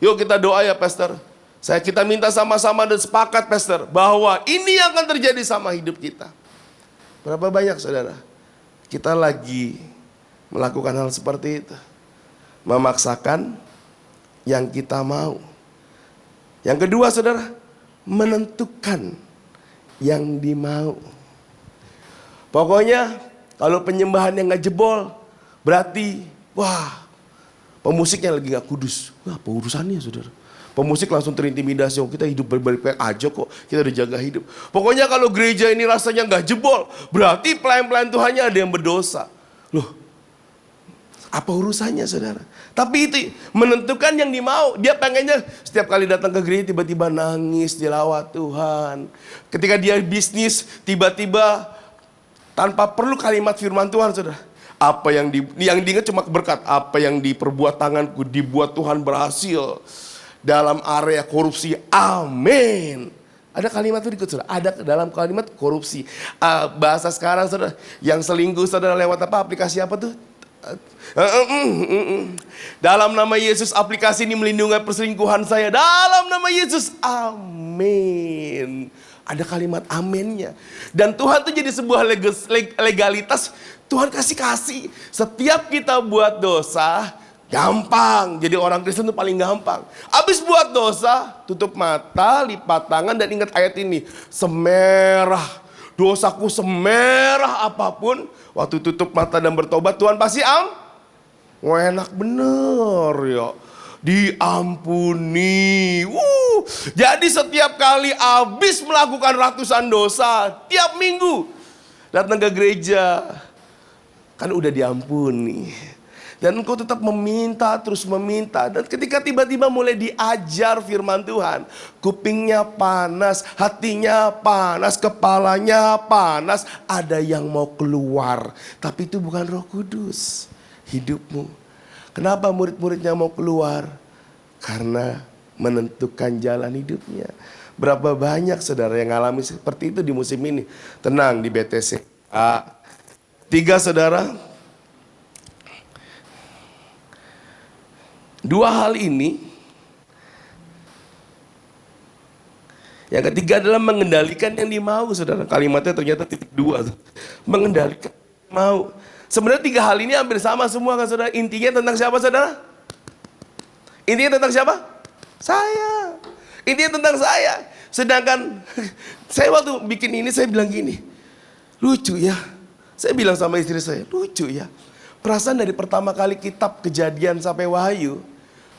Yuk kita doa ya, pastor. Kita minta sama-sama dan sepakat, pastor, bahwa ini yang akan terjadi sama hidup kita. Berapa banyak, saudara? kita lagi melakukan hal seperti itu. Memaksakan yang kita mau. Yang kedua saudara, menentukan yang dimau. Pokoknya kalau penyembahan yang gak jebol, berarti wah pemusiknya lagi gak kudus. Wah apa urusannya saudara? Pemusik langsung terintimidasi, oh kita hidup baik-baik aja kok, kita udah jaga hidup. Pokoknya kalau gereja ini rasanya gak jebol, berarti pelayan-pelayan Tuhannya ada yang berdosa. Loh, apa urusannya saudara? Tapi itu menentukan yang dimau. Dia pengennya setiap kali datang ke gereja tiba-tiba nangis, dilawat Tuhan. Ketika dia bisnis, tiba-tiba tanpa perlu kalimat firman Tuhan saudara. Apa yang diingat cuma berkat, apa yang diperbuat tanganku dibuat Tuhan berhasil. Dalam area korupsi, amin. Ada kalimat itu ikut saudara, ada dalam kalimat korupsi. Bahasa sekarang saudara, yang selingkuh saudara lewat apa, aplikasi apa tuh? Dalam nama Yesus aplikasi ini melindungi perselingkuhan saya. Dalam nama Yesus, amin. Ada kalimat aminnya. Dan Tuhan tuh jadi sebuah legalitas. Tuhan kasih. Setiap kita buat dosa, gampang. Jadi orang Kristen itu paling gampang. Habis buat dosa, tutup mata, lipat tangan dan ingat ayat ini. Semerah, dosaku semerah apapun. Waktu tutup mata dan bertobat, Tuhan pasti enak bener ya. Diampuni. Jadi setiap kali habis melakukan ratusan dosa, tiap minggu datang ke gereja, kan udah diampuni. Dan engkau tetap meminta, terus meminta. Dan ketika tiba-tiba mulai diajar firman Tuhan, kupingnya panas, hatinya panas, kepalanya panas. Ada yang mau keluar, tapi itu bukan Roh Kudus hidupmu. Kenapa murid-muridnya mau keluar? Karena menentukan jalan hidupnya. Berapa banyak saudara yang alami seperti itu di musim ini? Tenang di BTC. 3 saudara. 2 hal ini. Yang ketiga adalah mengendalikan yang dimau saudara. Kalimatnya ternyata titik 2. Mengendalikan yang mau. Sebenarnya 3 hal ini hampir sama semua kan saudara. Intinya tentang siapa saudara? Intinya tentang siapa? Saya. Intinya tentang saya. Sedangkan saya waktu bikin ini saya bilang gini. Lucu ya. Saya bilang sama istri saya, lucu ya. Perasaan dari pertama kali kitab Kejadian sampai Wahyu,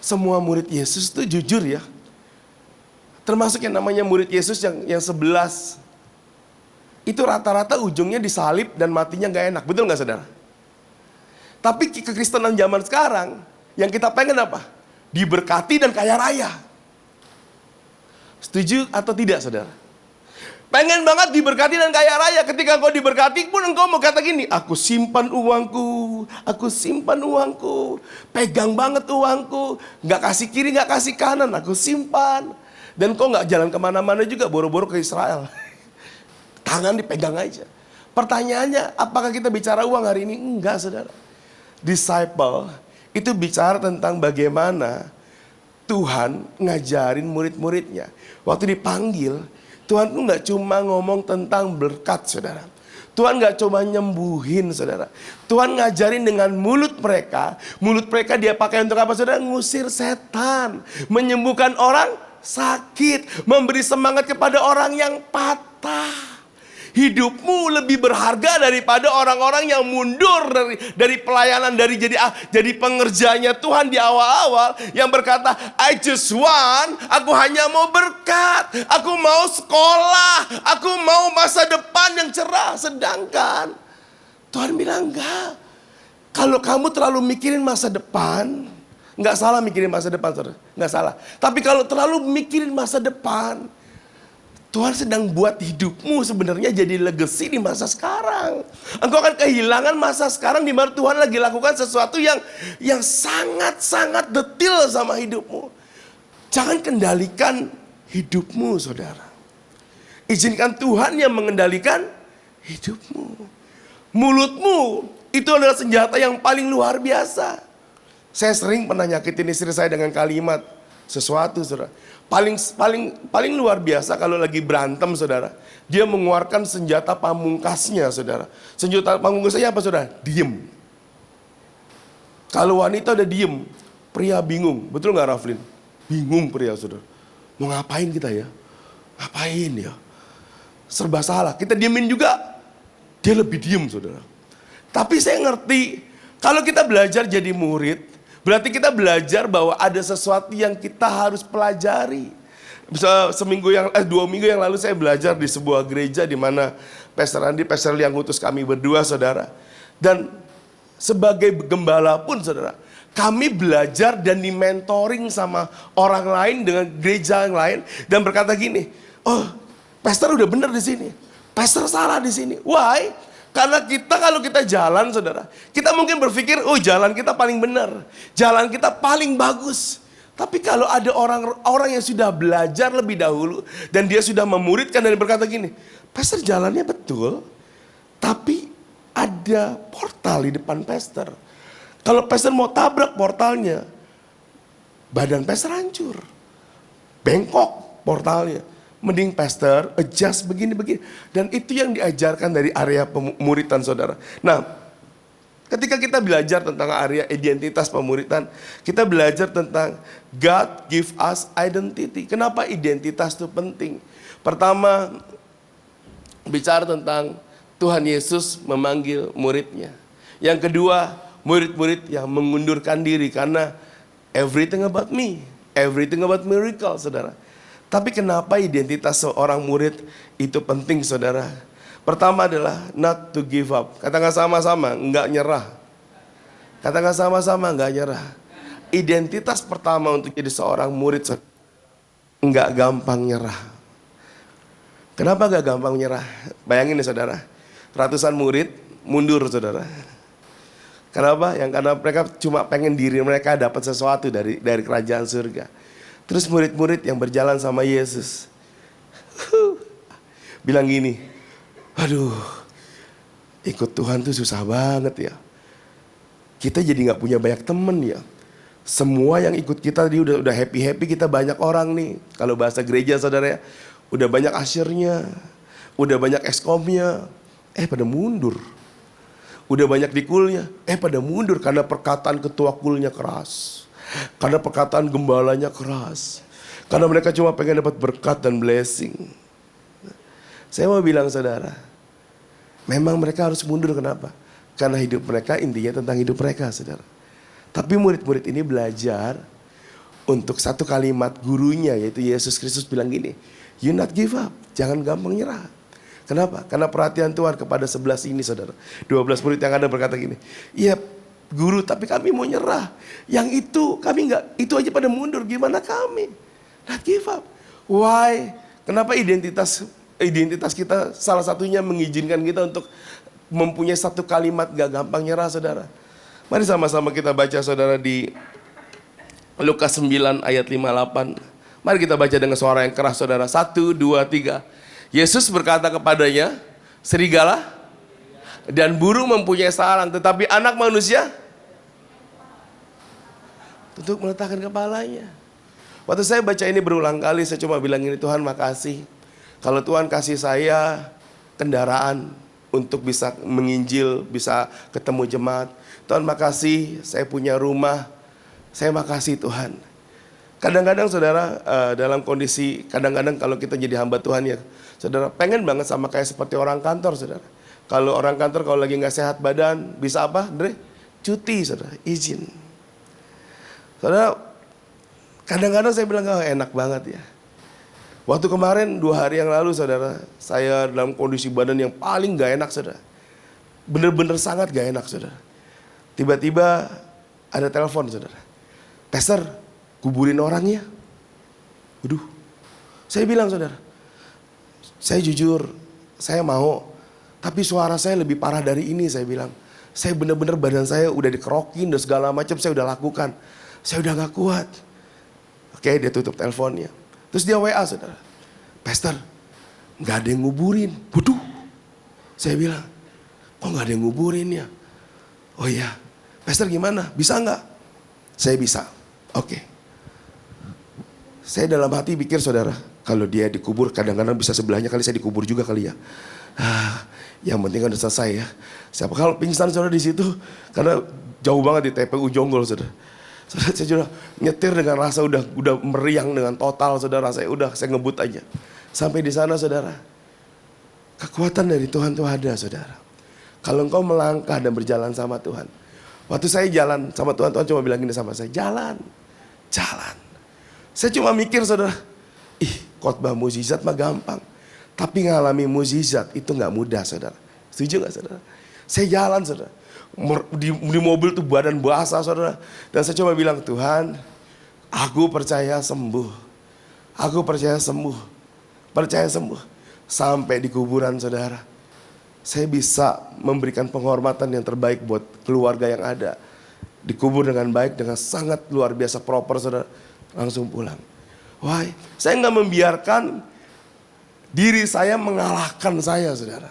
semua murid Yesus itu jujur ya. Termasuk yang namanya murid Yesus yang 11. Itu rata-rata ujungnya disalib dan matinya gak enak. Betul gak saudara? Tapi kekristenan zaman sekarang, yang kita pengen apa? Diberkati dan kaya raya. Setuju atau tidak saudara? Pengen banget diberkati dan kaya raya. Ketika engkau diberkati pun engkau mau kata gini, aku simpan uangku, pegang banget uangku, gak kasih kiri, gak kasih kanan, aku simpan. Dan kau gak jalan kemana-mana juga, boro-boro ke Israel. Tangan dipegang aja. Pertanyaannya, apakah kita bicara uang hari ini? Enggak saudara. Disciple itu bicara tentang bagaimana Tuhan ngajarin murid-muridnya. Waktu dipanggil, Tuhan tuh gak cuma ngomong tentang berkat saudara. Tuhan gak cuma nyembuhin saudara. Tuhan ngajarin dengan mulut mereka. Mulut mereka dia pakai untuk apa saudara? Ngusir setan. Menyembuhkan orang sakit. Memberi semangat kepada orang yang patah. Hidupmu lebih berharga daripada orang-orang yang mundur dari pelayanan, dari jadi pengerjanya Tuhan di awal-awal yang berkata, I just want, aku hanya mau berkat, aku mau sekolah, aku mau masa depan yang cerah. Sedangkan Tuhan bilang enggak. Kalau kamu terlalu mikirin masa depan, enggak salah mikirin masa depan, saudara, enggak salah. Tapi kalau terlalu mikirin masa depan, Tuhan sedang buat hidupmu sebenarnya jadi legacy di masa sekarang. Engkau akan kehilangan masa sekarang di mana Tuhan lagi lakukan sesuatu yang sangat-sangat detail sama hidupmu. Jangan kendalikan hidupmu saudara. Izinkan Tuhan yang mengendalikan hidupmu. Mulutmu itu adalah senjata yang paling luar biasa. Saya sering pernah nyakitin istri saya dengan kalimat, sesuatu, saudara. Paling luar biasa kalau lagi berantem, saudara. Dia mengeluarkan senjata pamungkasnya, saudara. Senjata pamungkasnya apa, saudara? Diem. Kalau wanita udah diem, pria bingung. Betul nggak, Raflin? Bingung pria, saudara. Mau ngapain kita ya? Ngapain ya? Serba salah. Kita diemin juga, dia lebih diem, saudara. Tapi saya ngerti, kalau kita belajar jadi murid, berarti kita belajar bahwa ada sesuatu yang kita harus pelajari. Bisa 2 minggu yang lalu saya belajar di sebuah gereja di mana Pastor Andi, Pastor yang ngutus kami berdua, saudara. Dan sebagai gembala pun, saudara, kami belajar dan di-mentoring sama orang lain dengan gereja yang lain dan berkata gini, oh, Pastor udah benar di sini, Pastor salah di sini. Why? Karena kalau kita jalan, saudara, kita mungkin berpikir, oh jalan kita paling benar, jalan kita paling bagus. Tapi kalau ada orang yang sudah belajar lebih dahulu dan dia sudah memuridkan dan berkata gini, Pastor jalannya betul, tapi ada portal di depan Pastor. Kalau Pastor mau tabrak portalnya, badan Pastor hancur, bengkok portalnya. Mending Pastor adjust begini-begini. Dan itu yang diajarkan dari area pemuritan, saudara. Nah, ketika kita belajar tentang area identitas pemuritan, kita belajar tentang God give us identity. Kenapa identitas itu penting? Pertama, bicara tentang Tuhan Yesus memanggil muridnya. Yang kedua, murid-murid yang mengundurkan diri karena everything about me, everything about miracle, saudara. Tapi kenapa identitas seorang murid itu penting, saudara? Pertama adalah not to give up. Katakan sama-sama, enggak nyerah. Katakan sama-sama, enggak nyerah. Identitas pertama untuk jadi seorang murid, enggak gampang nyerah. Kenapa enggak gampang nyerah? Bayangin nih, saudara, ratusan murid mundur, saudara. Kenapa? Karena mereka cuma pengen diri mereka dapat sesuatu dari kerajaan surga. Terus murid-murid yang berjalan sama Yesus bilang gini, aduh, ikut Tuhan tuh susah banget ya. Kita jadi gak punya banyak temen ya. Semua yang ikut kita tadi udah happy-happy, kita banyak orang nih. Kalau bahasa gereja, saudara ya, udah banyak asyirnya, udah banyak ekskomnya, pada mundur. Udah banyak dikulnya, pada mundur karena perkataan ketua kulnya keras. Karena perkataan gembalanya keras. Karena mereka cuma pengen dapat berkat dan blessing. Saya mau bilang, saudara, memang mereka harus mundur. Kenapa? Karena hidup mereka intinya tentang hidup mereka, saudara. Tapi murid-murid ini belajar untuk satu kalimat gurunya, yaitu Yesus Kristus bilang gini, you not give up, jangan gampang nyerah. Kenapa? Karena perhatian Tuhan kepada 11 ini, saudara. 12 murid yang ada berkata gini, iya Guru, tapi kami mau nyerah. Yang itu kami enggak, itu aja pada mundur, gimana kami? Not give up. Why? Kenapa identitas kita salah satunya mengizinkan kita untuk mempunyai satu kalimat gak gampang nyerah, saudara. Mari sama-sama kita baca, saudara, di Lukas 9 ayat 58. Mari kita baca dengan suara yang keras, saudara. 1, 2, 3. Yesus berkata kepadanya, serigala dan burung mempunyai sarang, tetapi anak manusia untuk meletakkan kepalanya. Waktu saya baca ini berulang kali, saya cuma bilang ini, Tuhan makasih. Kalau Tuhan kasih saya kendaraan untuk bisa menginjil, bisa ketemu jemaat. Tuhan makasih, saya punya rumah. Saya makasih Tuhan. Kadang-kadang, saudara, dalam kondisi, kadang-kadang kalau kita jadi hamba Tuhan ya, saudara, pengen banget sama kayak seperti orang kantor, saudara. Kalau orang kantor kalau lagi nggak sehat badan, bisa apa, Dre? Cuti, saudara, izin. Saudara, kadang-kadang saya bilang, oh, enak banget ya. Waktu kemarin 2 hari yang lalu, saudara, saya dalam kondisi badan yang paling gak enak, saudara. Bener-bener sangat gak enak, saudara. Tiba-tiba ada telepon, saudara. Pastor, kuburin orangnya. Waduh, saya bilang, saudara, saya jujur, saya mau. Tapi suara saya lebih parah dari ini, saya bilang. Saya bener-bener badan saya udah dikerokin dan segala macam saya udah lakukan. Saya udah gak kuat. Oke, dia tutup teleponnya. Terus dia WA, saudara. Pastor, gak ada yang nguburin. Waduh, saya bilang, kok gak ada yang nguburin ya? Oh iya, Pastor gimana? Bisa gak? Saya bisa. Oke. Saya dalam hati pikir saudara, kalau dia dikubur kadang-kadang bisa sebelahnya kali saya dikubur juga kali ya. Yang penting kan udah selesai ya. Siapa kalau pingsan saudara di situ karena jauh banget di TPU Jonggol saudara. Saudara saya sudah nyetir dengan rasa udah meriang dengan total saudara. Saya ngebut aja. Sampai di sana saudara. Kekuatan dari Tuhan itu ada saudara. Kalau engkau melangkah dan berjalan sama Tuhan. Waktu saya jalan sama Tuhan, Tuhan cuma bilang gini sama saya, jalan. Saya cuma mikir saudara, khotbah mukjizat mah gampang. Tapi ngalami mukjizat itu gak mudah saudara. Setuju gak saudara? Saya jalan saudara. Di mobil tuh badan basah saudara. Dan saya cuma bilang, Tuhan, aku percaya sembuh. Aku percaya sembuh. Percaya sembuh. Sampai di kuburan saudara. Saya bisa memberikan penghormatan yang terbaik buat keluarga yang ada. Dikubur dengan baik, dengan sangat luar biasa proper saudara. Langsung pulang. Why? Saya gak membiarkan diri saya mengalahkan saya saudara.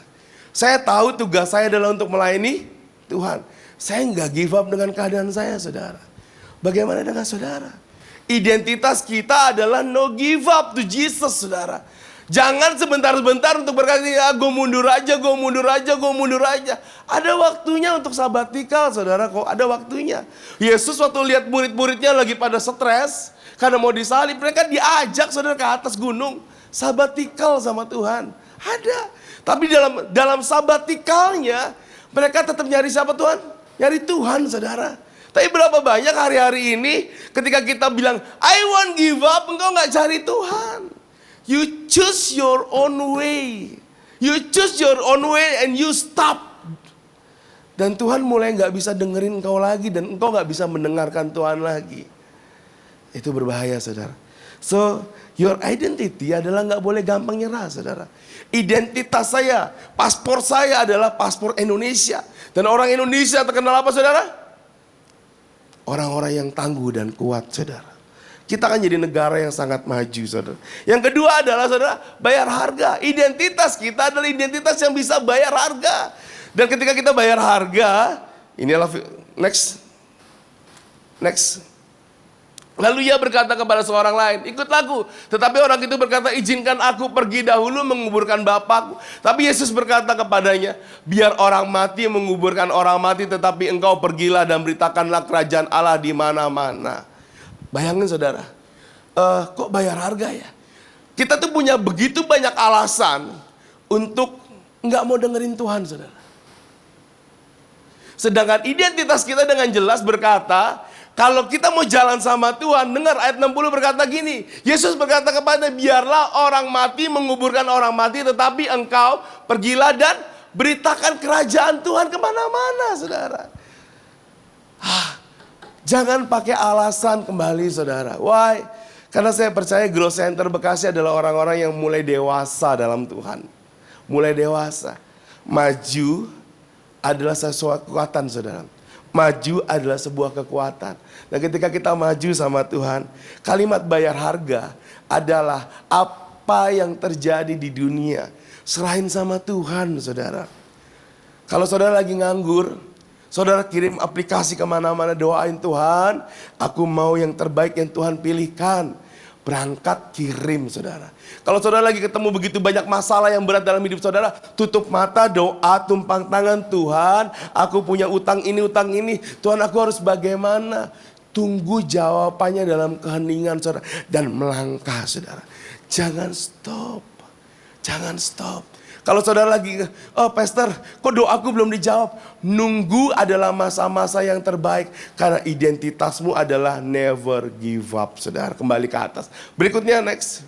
Saya tahu tugas saya adalah untuk melayani Tuhan. Saya gak give up dengan keadaan saya saudara. Bagaimana dengan saudara? Identitas kita adalah no give up to Jesus saudara. Jangan sebentar-sebentar untuk berkata, ya gue mundur aja. Ada waktunya untuk sabatikal saudara, kok ada waktunya. Yesus waktu lihat murid-muridnya lagi pada stres, karena mau disalib, mereka diajak saudara ke atas gunung. Sabatikal sama Tuhan. Ada. Tapi dalam sabatikalnya, mereka tetap nyari siapa Tuhan? Nyari Tuhan saudara. Tapi berapa banyak hari-hari ini, ketika kita bilang, I won't give up, engkau gak cari Tuhan. You choose your own way. You choose your own way and you stop. Dan Tuhan mulai gak bisa dengerin engkau lagi. Dan engkau gak bisa mendengarkan Tuhan lagi. Itu berbahaya saudara. So your identity adalah gak boleh gampang nyerah saudara. Identitas saya, paspor saya adalah paspor Indonesia. Dan orang Indonesia terkenal apa saudara? Orang-orang yang tangguh dan kuat saudara. Kita akan jadi negara yang sangat maju saudara. Yang kedua adalah saudara, bayar harga. Identitas kita adalah identitas yang bisa bayar harga. Dan ketika kita bayar harga, inilah next. Lalu ia berkata kepada seorang lain, ikutlah aku. Tetapi orang itu berkata, izinkan aku pergi dahulu menguburkan bapakku. Tapi Yesus berkata kepadanya, biar orang mati menguburkan orang mati, tetapi engkau pergilah dan beritakanlah kerajaan Allah di mana-mana. Bayangin saudara, kok bayar harga ya? Kita tuh punya begitu banyak alasan untuk nggak mau dengerin Tuhan saudara. Sedangkan identitas kita dengan jelas berkata, kalau kita mau jalan sama Tuhan, dengar ayat 60 berkata gini, Yesus berkata kepada, biarlah orang mati menguburkan orang mati, tetapi engkau pergilah dan beritakan kerajaan Tuhan kemana-mana saudara. Jangan pakai alasan kembali saudara. Why? Karena saya percaya Growth Center Bekasi adalah orang-orang yang mulai dewasa dalam Tuhan. Mulai dewasa. Maju adalah sesuatu kekuatan saudara. Maju adalah sebuah kekuatan. Dan ketika kita maju sama Tuhan, kalimat bayar harga adalah apa yang terjadi di dunia. Serahin sama Tuhan saudara. Kalau saudara lagi nganggur, saudara kirim aplikasi kemana-mana, doain Tuhan, aku mau yang terbaik yang Tuhan pilihkan. Berangkat kirim saudara. Kalau saudara lagi ketemu begitu banyak masalah yang berat dalam hidup saudara, tutup mata, doa, tumpang tangan, Tuhan, aku punya utang ini, Tuhan aku harus bagaimana? Tunggu jawabannya dalam keheningan saudara. Dan melangkah saudara. Jangan stop. Kalau saudara lagi, oh pastor, kok doaku belum dijawab? Nunggu adalah masa-masa yang terbaik. Karena identitasmu adalah never give up, saudara. Kembali ke atas. Berikutnya next.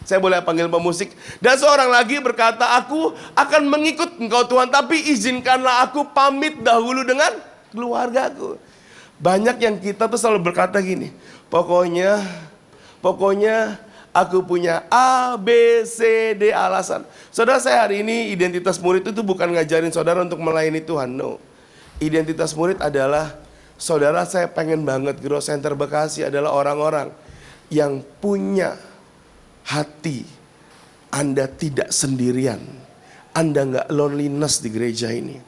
Saya boleh panggil pemusik. Dan seorang lagi berkata, aku akan mengikut engkau Tuhan, tapi izinkanlah aku pamit dahulu dengan keluargaku. Banyak yang kita tuh selalu berkata gini, pokoknya aku punya A, B, C, D alasan. Saudara, saya hari ini identitas murid itu bukan ngajarin saudara untuk melayani Tuhan. No. Identitas murid adalah, saudara saya pengen banget Growth Center Bekasi adalah orang-orang yang punya hati. Anda tidak sendirian. Anda nggak loneliness di gereja ini.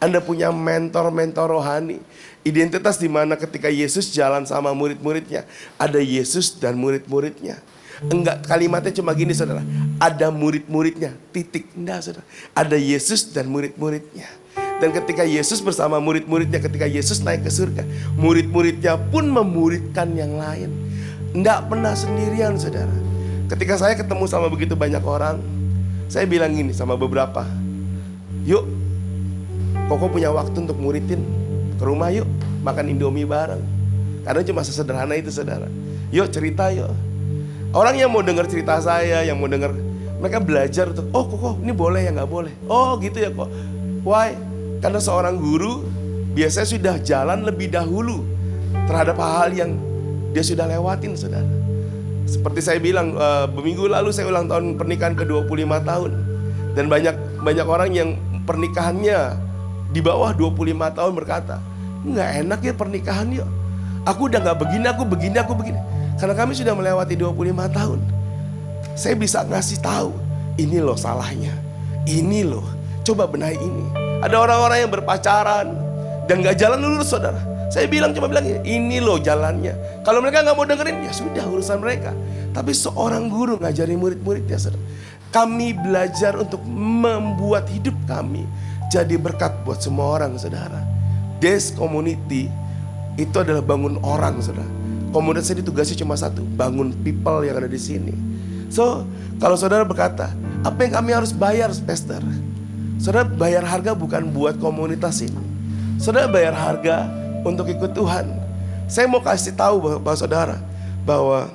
Anda punya mentor-mentor rohani. Identitas di mana ketika Yesus jalan sama murid-muridnya, ada Yesus dan murid-muridnya. Enggak, kalimatnya cuma gini saudara, ada murid-muridnya, titik. Enggak saudara, ada Yesus dan murid-muridnya. Dan ketika Yesus bersama murid-muridnya, ketika Yesus naik ke surga, murid-muridnya pun memuridkan yang lain. Enggak pernah sendirian saudara. Ketika saya ketemu sama begitu banyak orang, saya bilang gini sama beberapa, yuk, Koko punya waktu untuk muridin ke rumah yuk, makan Indomie bareng. Karena cuma sesederhana itu saudara. Yuk cerita yuk. Orang yang mau dengar cerita saya, yang mau dengar, mereka belajar untuk, oh Koko ini boleh ya nggak boleh. Oh gitu ya kok. Why? Karena seorang guru biasanya sudah jalan lebih dahulu terhadap hal-hal yang dia sudah lewatin saudara. Seperti saya bilang, minggu lalu saya ulang tahun pernikahan ke 25 tahun. Dan banyak orang yang pernikahannya di bawah 25 tahun berkata, nggak enak ya pernikahan yuk. Aku udah nggak begini, aku begini. Karena kami sudah melewati 25 tahun. Saya bisa ngasih tahu, ini loh salahnya. Ini loh, coba benahi ini. Ada orang-orang yang berpacaran dan nggak jalan lurus saudara. Saya cuma bilang ini loh jalannya. Kalau mereka nggak mau dengerin, ya sudah urusan mereka. Tapi seorang guru ngajarin murid-muridnya saudara. Kami belajar untuk membuat hidup kami jadi berkat buat semua orang saudara. Des Community itu adalah bangun orang saudara. Komunitas ini tugasnya cuma satu, bangun people yang ada di sini. So, kalau saudara berkata, apa yang kami harus bayar pastor? Saudara bayar harga bukan buat komunitas ini. Saudara bayar harga untuk ikut Tuhan. Saya mau kasih tahu bahwa saudara, bahwa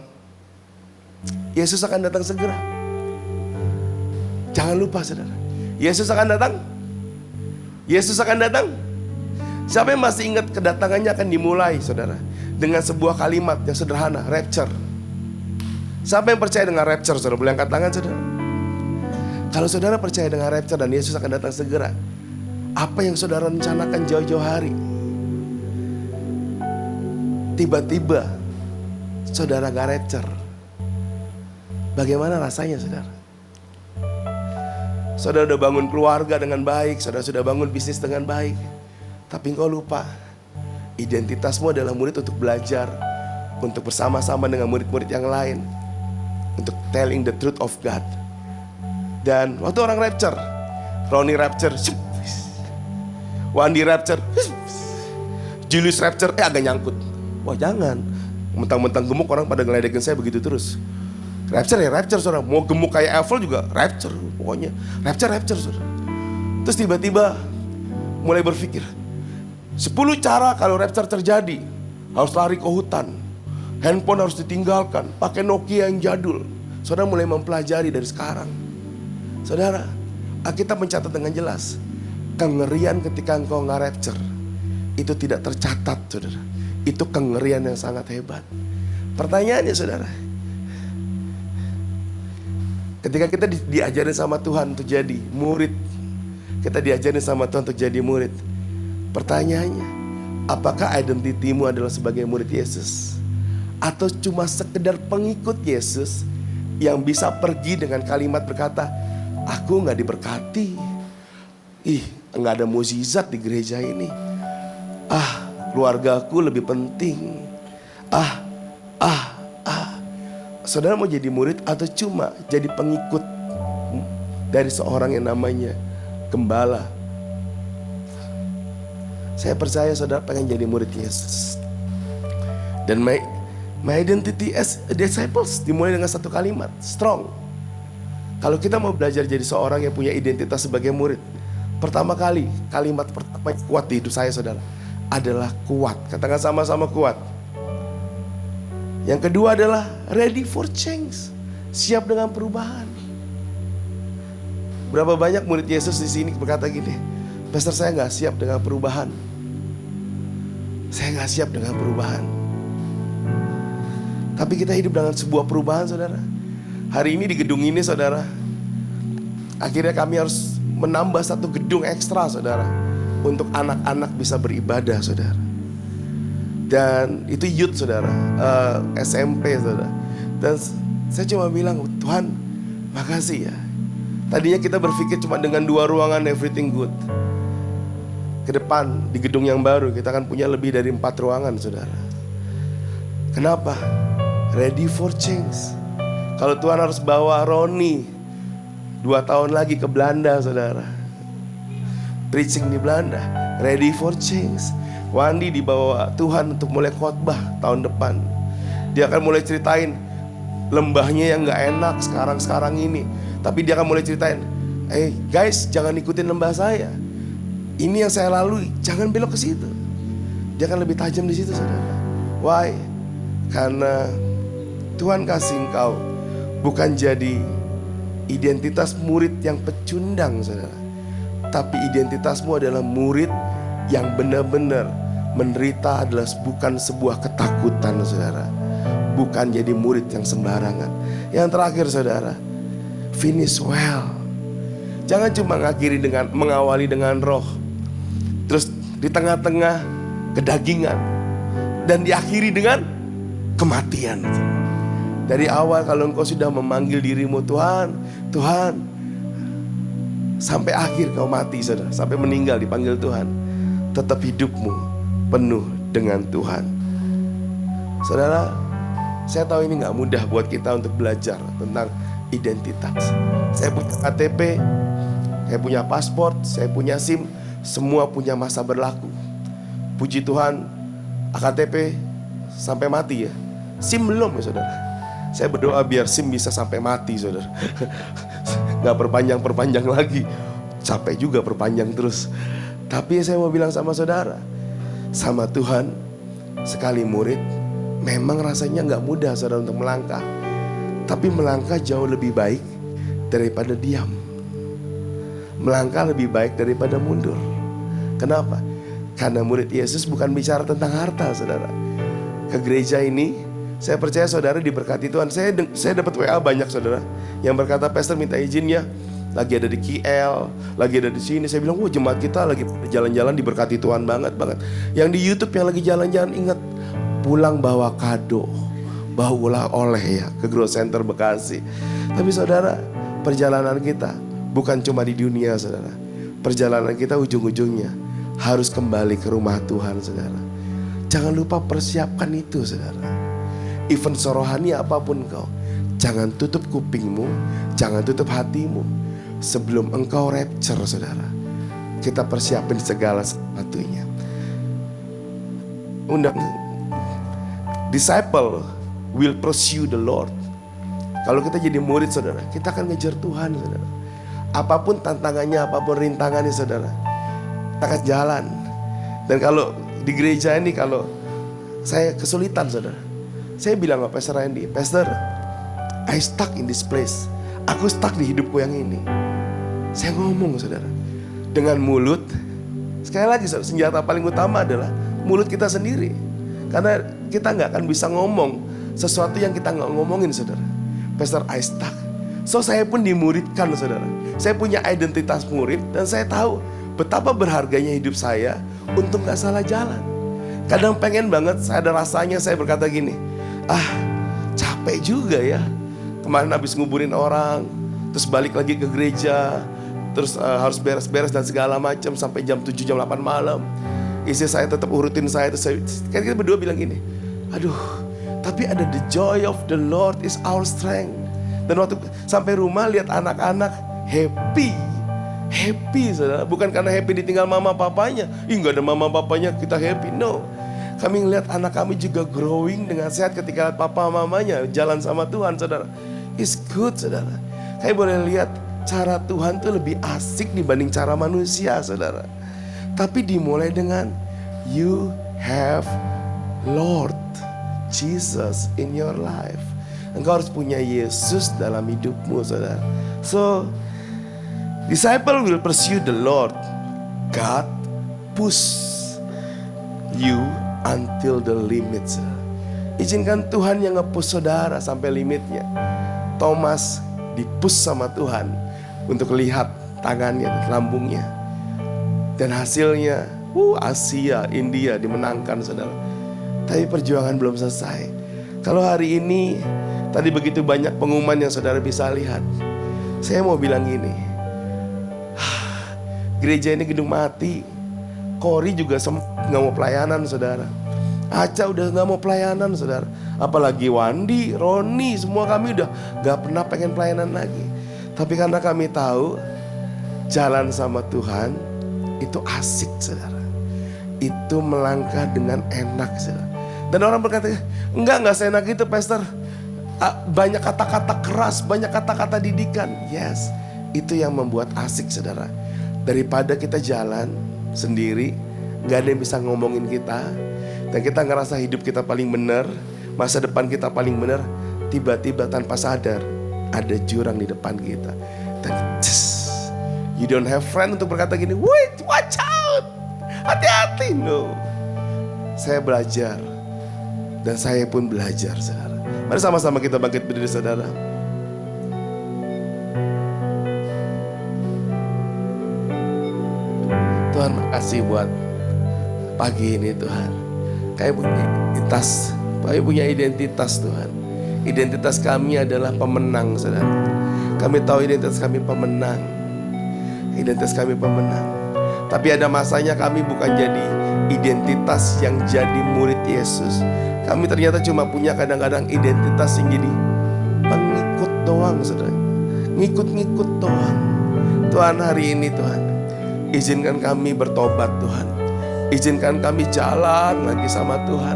Yesus akan datang segera. Jangan lupa saudara, Yesus akan datang. Yesus akan datang. Siapa yang masih ingat kedatangannya akan dimulai saudara dengan sebuah kalimat yang sederhana, rapture. Siapa yang percaya dengan rapture saudara? Boleh angkat tangan saudara. Kalau saudara percaya dengan rapture dan Yesus akan datang segera, apa yang saudara rencanakan jauh-jauh hari, tiba-tiba saudara gak rapture, bagaimana rasanya saudara? Saudara sudah bangun keluarga dengan baik, saudara sudah bangun bisnis dengan baik, tapi engkau lupa, identitasmu adalah murid untuk belajar, untuk bersama-sama dengan murid-murid yang lain, untuk telling the truth of God. Dan waktu orang rapture, Ronnie rapture, Wandi rapture, Julius rapture, agak nyangkut. Wah jangan, mentang-mentang gemuk orang pada ngeledekin saya begitu terus. Rapture ya rapture saudara, mau gemuk kayak Eiffel juga rapture, pokoknya rapture saudara. Terus tiba-tiba mulai berpikir, 10 cara kalau rapture terjadi. Harus lari ke hutan, handphone harus ditinggalkan, pakai Nokia yang jadul. Saudara mulai mempelajari dari sekarang. Saudara, Alkitab mencatat dengan jelas, kengerian ketika engkau nge-rapture itu tidak tercatat saudara. Itu kengerian yang sangat hebat. Pertanyaannya saudara, ketika kita diajarin sama Tuhan untuk jadi murid, kita diajarin sama Tuhan untuk jadi murid, pertanyaannya, apakah identitimu adalah sebagai murid Yesus? Atau cuma sekedar pengikut Yesus yang bisa pergi dengan kalimat berkata, aku gak diberkati, gak ada mukjizat di gereja ini, keluargaku lebih penting, Saudara mau jadi murid atau cuma jadi pengikut dari seorang yang namanya gembala? Saya percaya saudara pengen jadi murid Yesus. Dan my identity as a disciples dimulai dengan satu kalimat, strong. Kalau kita mau belajar jadi seorang yang punya identitas sebagai murid, pertama kali, kalimat pertama yang kuat di hidup saya saudara adalah kuat. Katakan sama-sama kuat. Yang kedua adalah ready for change, siap dengan perubahan. Berapa banyak murid Yesus di sini berkata gini, pastor saya nggak siap dengan perubahan. Saya nggak siap dengan perubahan. Tapi kita hidup dengan sebuah perubahan saudara. Hari ini di gedung ini saudara, akhirnya kami harus menambah satu gedung ekstra saudara, untuk anak-anak bisa beribadah saudara. Dan itu youth saudara, SMP saudara. Dan saya cuma bilang, Tuhan makasih ya. Tadinya kita berpikir cuma dengan 2 ruangan everything good. ke depan di gedung yang baru kita akan punya lebih dari 4 ruangan, saudara. Kenapa? Ready for change. Kalau Tuhan harus bawa Roni 2 tahun lagi ke Belanda, saudara, preaching di Belanda, ready for change. Wandi dibawa Tuhan untuk mulai khotbah tahun depan. Dia akan mulai ceritain lembahnya yang gak enak sekarang ini. Tapi dia akan mulai ceritain, guys, jangan ikutin lembah saya. Ini yang saya lalui, jangan belok ke situ. Dia akan lebih tajam di situ, saudara. Why? Karena Tuhan kasih engkau bukan jadi identitas murid yang pecundang, saudara, tapi identitasmu adalah murid yang benar-benar menderita adalah bukan sebuah ketakutan, saudara. Bukan jadi murid yang sembarangan. Yang terakhir, saudara, finish well. Jangan cuma mengawali dengan roh, terus di tengah-tengah kedagingan, dan diakhiri dengan kematian. Dari awal kalau engkau sudah memanggil dirimu Tuhan, Tuhan, sampai akhir kau mati, saudara, sampai meninggal dipanggil Tuhan, tetap hidupmu penuh dengan Tuhan. Saudara, saya tahu ini gak mudah buat kita untuk belajar tentang identitas. Saya punya KTP, saya punya paspor, saya punya SIM, semua punya masa berlaku. Puji Tuhan, KTP sampai mati ya. SIM belum ya, saudara. Saya berdoa biar SIM bisa sampai mati, saudara. Gak perpanjang lagi. Capek juga perpanjang terus. Tapi saya mau bilang sama saudara, sama Tuhan, sekali murid, memang rasanya gak mudah, saudara, untuk melangkah. Tapi melangkah jauh lebih baik daripada diam. Melangkah lebih baik daripada mundur. Kenapa? Karena murid Yesus bukan bicara tentang harta, saudara. Ke gereja ini, saya percaya saudara diberkati Tuhan. Saya dapat WA banyak, saudara, yang berkata, Pastor minta izin ya, lagi ada di KL, lagi ada di sini. Saya bilang, wah, jemaat kita lagi jalan-jalan diberkati Tuhan banget. Yang di YouTube yang lagi jalan-jalan, ingat, pulang bawa kado, bawa oleh ya ke Growth Center Bekasi. Tapi saudara, perjalanan kita bukan cuma di dunia, saudara. Perjalanan kita ujung-ujungnya harus kembali ke rumah Tuhan, saudara. Jangan lupa persiapkan itu, saudara. Event sorohani apapun kau, jangan tutup kupingmu, jangan tutup hatimu. Sebelum engkau rapture, saudara, kita persiapin segala sesuatunya. Undang disciple will pursue the Lord. Kalau kita jadi murid, saudara, kita akan ngejar Tuhan, saudara. Apapun tantangannya, apapun rintangannya, saudara, kita akan jalan. Dan kalau di gereja ini, kalau saya kesulitan, saudara, saya bilang sama Pastor Randy, Pastor, I stuck in this place. Aku stuck di hidupku yang ini. Saya ngomong, saudara, dengan mulut. Sekali lagi, saudara, senjata paling utama adalah mulut kita sendiri. Karena kita gak akan bisa ngomong sesuatu yang kita gak ngomongin, saudara. Pastor, I stuck. So saya pun dimuridkan, saudara. Saya punya identitas murid, dan saya tahu betapa berharganya hidup saya untuk gak salah jalan. Kadang pengen banget, saya ada rasanya saya berkata gini, capek juga ya. Kemarin habis nguburin orang, terus balik lagi ke gereja, terus harus beres-beres dan segala macam sampai jam 7, jam 8 malam. Istri saya tetap urutin saya. Terus kita berdua bilang gini, aduh, tapi ada the joy of the Lord is our strength. Dan waktu sampai rumah lihat anak-anak happy, saudara. Bukan karena happy ditinggal mama papanya. Gak ada mama papanya kita happy, no. Kami ngeliat anak kami juga growing dengan sehat ketika lihat papa mamanya jalan sama Tuhan, saudara. It's good, saudara. Kayak boleh lihat cara Tuhan tuh lebih asik dibanding cara manusia, saudara. Tapi dimulai dengan you have Lord Jesus in your life. Engkau harus punya Yesus dalam hidupmu, saudara. So, disciple will pursue the Lord. God push you until the limits. Izinkan Tuhan yang nge-push saudara sampai limitnya. Thomas di-push sama Tuhan untuk lihat tangannya, lambungnya. Dan hasilnya, Asia, India dimenangkan, saudara. Tapi perjuangan belum selesai. Kalau hari ini, tadi begitu banyak pengumuman yang saudara bisa lihat. Saya mau bilang gini, gereja ini gedung mati. Kori juga nggak mau pelayanan, saudara. Aca udah nggak mau pelayanan, saudara. Apalagi Wandi, Roni, semua kami udah nggak pernah pengen pelayanan lagi. Tapi karena kami tahu jalan sama Tuhan itu asik, saudara. Itu melangkah dengan enak, saudara. Dan orang berkata, enggak seenak itu, Pastor. Banyak kata-kata keras, banyak kata-kata didikan. Yes, itu yang membuat asik, saudara. Daripada kita jalan sendiri, gak ada yang bisa ngomongin kita, dan kita ngerasa hidup kita paling benar, masa depan kita paling benar, tiba-tiba tanpa sadar ada jurang di depan kita. Dan you don't have friend untuk berkata gini, wait, watch out, hati-hati. No, saya belajar, dan saya pun belajar, saudara. Mari sama-sama kita bangkit berdiri, saudara. Tuhan, makasih buat pagi ini, Tuhan. Kami punya identitas, Tuhan. Identitas kami adalah pemenang, saudara. Kami tahu identitas kami pemenang. Identitas kami pemenang. Tapi ada masanya kami bukan jadi identitas yang jadi murid Yesus. Kami ternyata cuma punya kadang-kadang identitas yang jadi pengikut doang, saudara. Ngikut-ngikut doang. Tuhan, hari ini Tuhan, izinkan kami bertobat, Tuhan. Izinkan kami jalan lagi sama Tuhan.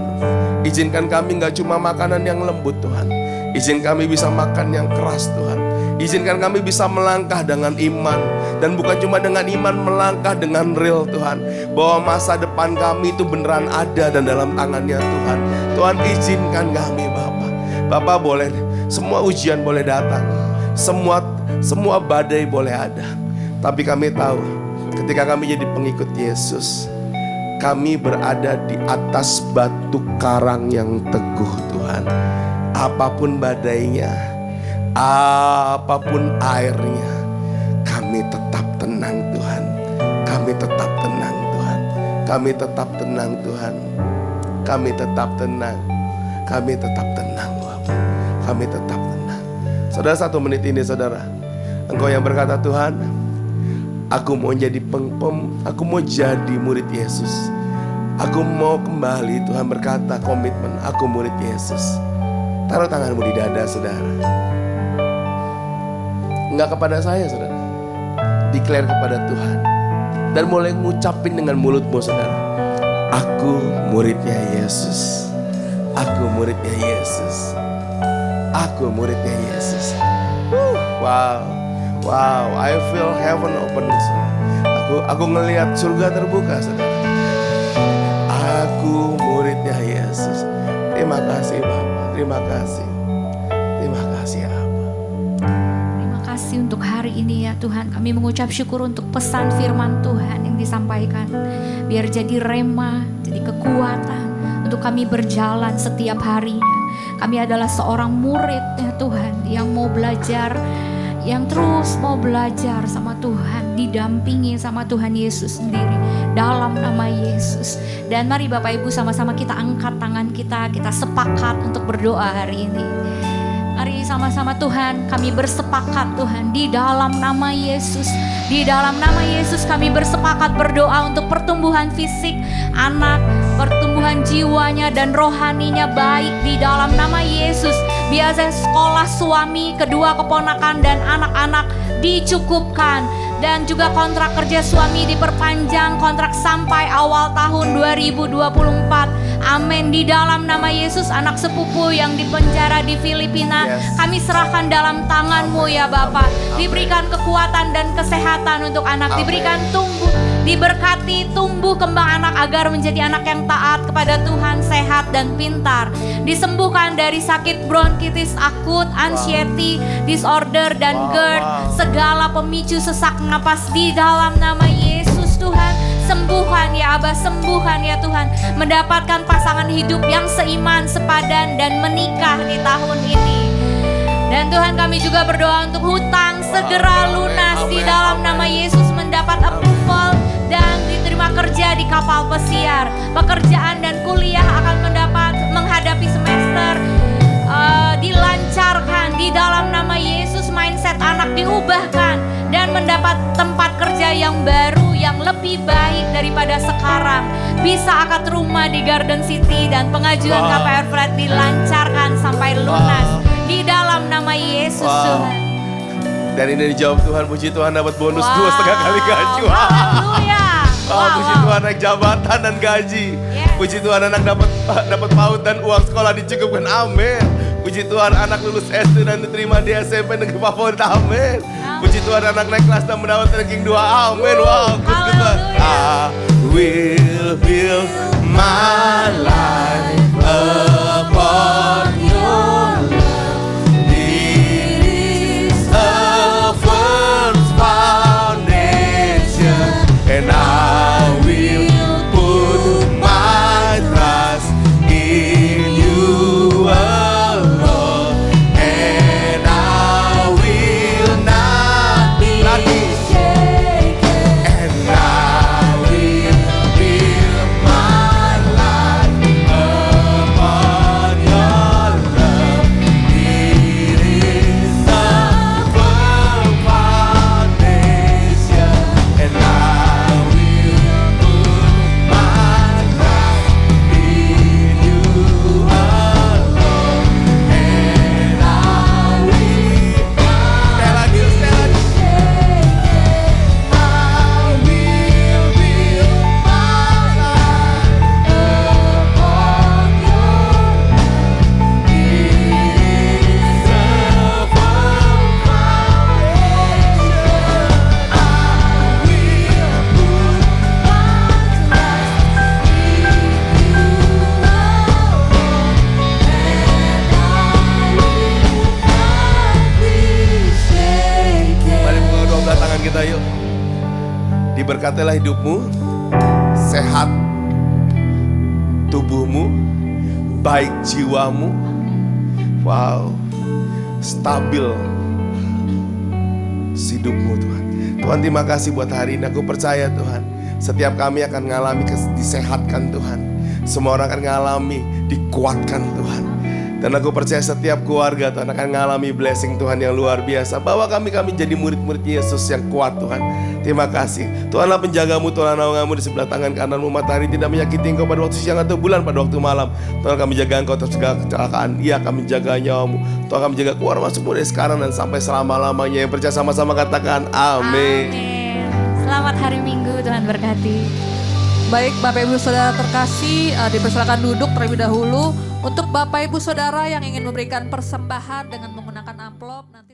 Izinkan kami gak cuma makanan yang lembut, Tuhan. Izin kami bisa makan yang keras, Tuhan. Izinkan kami bisa melangkah dengan iman. Dan bukan cuma dengan iman, melangkah dengan real, Tuhan. Bahwa masa depan kami itu beneran ada dan dalam tangannya Tuhan. Tuhan, izinkan kami, Bapak. Bapak boleh, semua ujian boleh datang. Semua badai boleh ada. Tapi kami tahu, ketika kami jadi pengikut Yesus, kami berada di atas batu karang yang teguh, Tuhan. Apapun badainya, apapun airnya, kami tetap tenang, Tuhan. Kami tetap tenang, Tuhan. Kami tetap tenang, Tuhan. Kami tetap tenang. Kami tetap tenang, Bapak. Kami tetap tenang. Saudara, 1 menit ini, saudara, engkau yang berkata, Tuhan, aku mau jadi aku mau jadi murid Yesus. Aku mau kembali, Tuhan berkata komitmen, aku murid Yesus. Taruh tanganmu di dada, saudara. Enggak kepada saya, saudara. Declare kepada Tuhan. Dan mulai ngucapin dengan mulutmu, saudara. Aku muridnya Yesus. Aku muridnya Yesus. Aku muridnya Yesus. Wow. Wow, I feel heaven open. Aku ngelihat surga terbuka, saudara. Aku muridnya Yesus. Terima kasih, Bapak. Terima kasih. Terima kasih, Abba. Terima kasih untuk hari ini ya Tuhan. Kami mengucap syukur untuk pesan firman Tuhan yang disampaikan. Biar jadi rema, jadi kekuatan untuk kami berjalan setiap harinya. Kami adalah seorang murid ya Tuhan yang mau belajar, yang terus mau belajar sama Tuhan, didampingi sama Tuhan Yesus sendiri dalam nama Yesus. Dan mari Bapak Ibu sama-sama kita angkat tangan kita sepakat untuk berdoa hari ini. Mari sama-sama Tuhan, kami bersepakat Tuhan di dalam nama Yesus. Di dalam nama Yesus kami bersepakat berdoa untuk pertumbuhan fisik anak, pertumbuhan jiwanya dan rohaninya baik di dalam nama Yesus. Biasa sekolah suami, kedua keponakan dan anak-anak dicukupkan. Dan juga kontrak kerja suami diperpanjang, kontrak sampai awal tahun 2024. Amin. Di dalam nama Yesus, anak sepupu yang dipenjara di Filipina, kami serahkan dalam tangan-Mu ya Bapa. Diberikan kekuatan dan kesehatan untuk anak, diberikan tumbuh, diberkati tumbuh kembang anak agar menjadi anak yang taat kepada Tuhan, sehat dan pintar. Disembuhkan dari sakit bronkitis akut, anxiety disorder dan GERD, segala pemicu sesak napas di dalam nama Yesus Tuhan. Sembuhkan ya Abah, sembuhkan ya Tuhan. Mendapatkan pasangan hidup yang seiman, sepadan dan menikah di tahun ini. Dan Tuhan, kami juga berdoa untuk hutang segera lunas di dalam nama Yesus, mendapat approval dan diterima kerja di kapal pesiar. Pekerjaan dan kuliah akan menghadapi semester dilancarkan di dalam nama Yesus. Mindset anak diubahkan dan mendapat tempat kerja yang baru, yang lebih baik daripada sekarang. Bisa akad rumah di Garden City dan pengajuan KPR flat dilancarkan sampai lunas. Di dalam nama Yesus Tuhan. Dan ini dijawab Tuhan, puji Tuhan dapat bonus 2,5 kali gaji. Haleluya. Puji Tuhan naik jabatan dan gaji. Yes. Puji Tuhan anak dapat PAUD dan uang sekolah dicukupkan. Amin. Puji Tuhan anak lulus SD dan diterima di SMP negeri favorit. Amin. Puji Tuhan anak naik kelas dan mendapat ranking 2. Amin. Wow, good Tuhan. I will build my life upon your love. It is a firm foundation, and I will put my trust in you alone, and I will not be shaken, and I will build my life upon your love. It is a firm foundation, and I will put my trust in you alone, and I will stay lagi. I will build my life upon your love. It is a firm foundation. I will put my trust in you alone, and I will not be shaken. Mari buka kedua belah tangan kita yuk. Diberkatilah hidupmu, sehat tubuhmu, baik jiwamu. Wow, stabil hidupmu Tuhan. Tuhan terima kasih buat hari ini. Aku percaya Tuhan, setiap kami akan mengalami disehatkan Tuhan. Semua orang akan mengalami dikuatkan Tuhan. Dan aku percaya setiap keluarga Tuhan akan mengalami blessing Tuhan yang luar biasa. Bawa kami jadi murid-murid Yesus yang kuat Tuhan. Terima kasih. Tuhanlah penjagamu, Tuhan naungamu di sebelah tangan kananmu. Matahari tidak menyakiti engkau pada waktu siang atau bulan pada waktu malam. Tuhan kami jaga engkau atas segala kecelakaan. Ia akan menjaga nyawamu. Tuhan kami jaga keluar masukmu dari sekarang dan sampai selama-lamanya. Yang percaya sama-sama katakan amin. Amin. Selamat hari Minggu, Tuhan berkati. Baik Bapak Ibu Saudara terkasih, dipersilakan duduk terlebih dahulu. Untuk Bapak Ibu Saudara yang ingin memberikan persembahan dengan menggunakan amplop nanti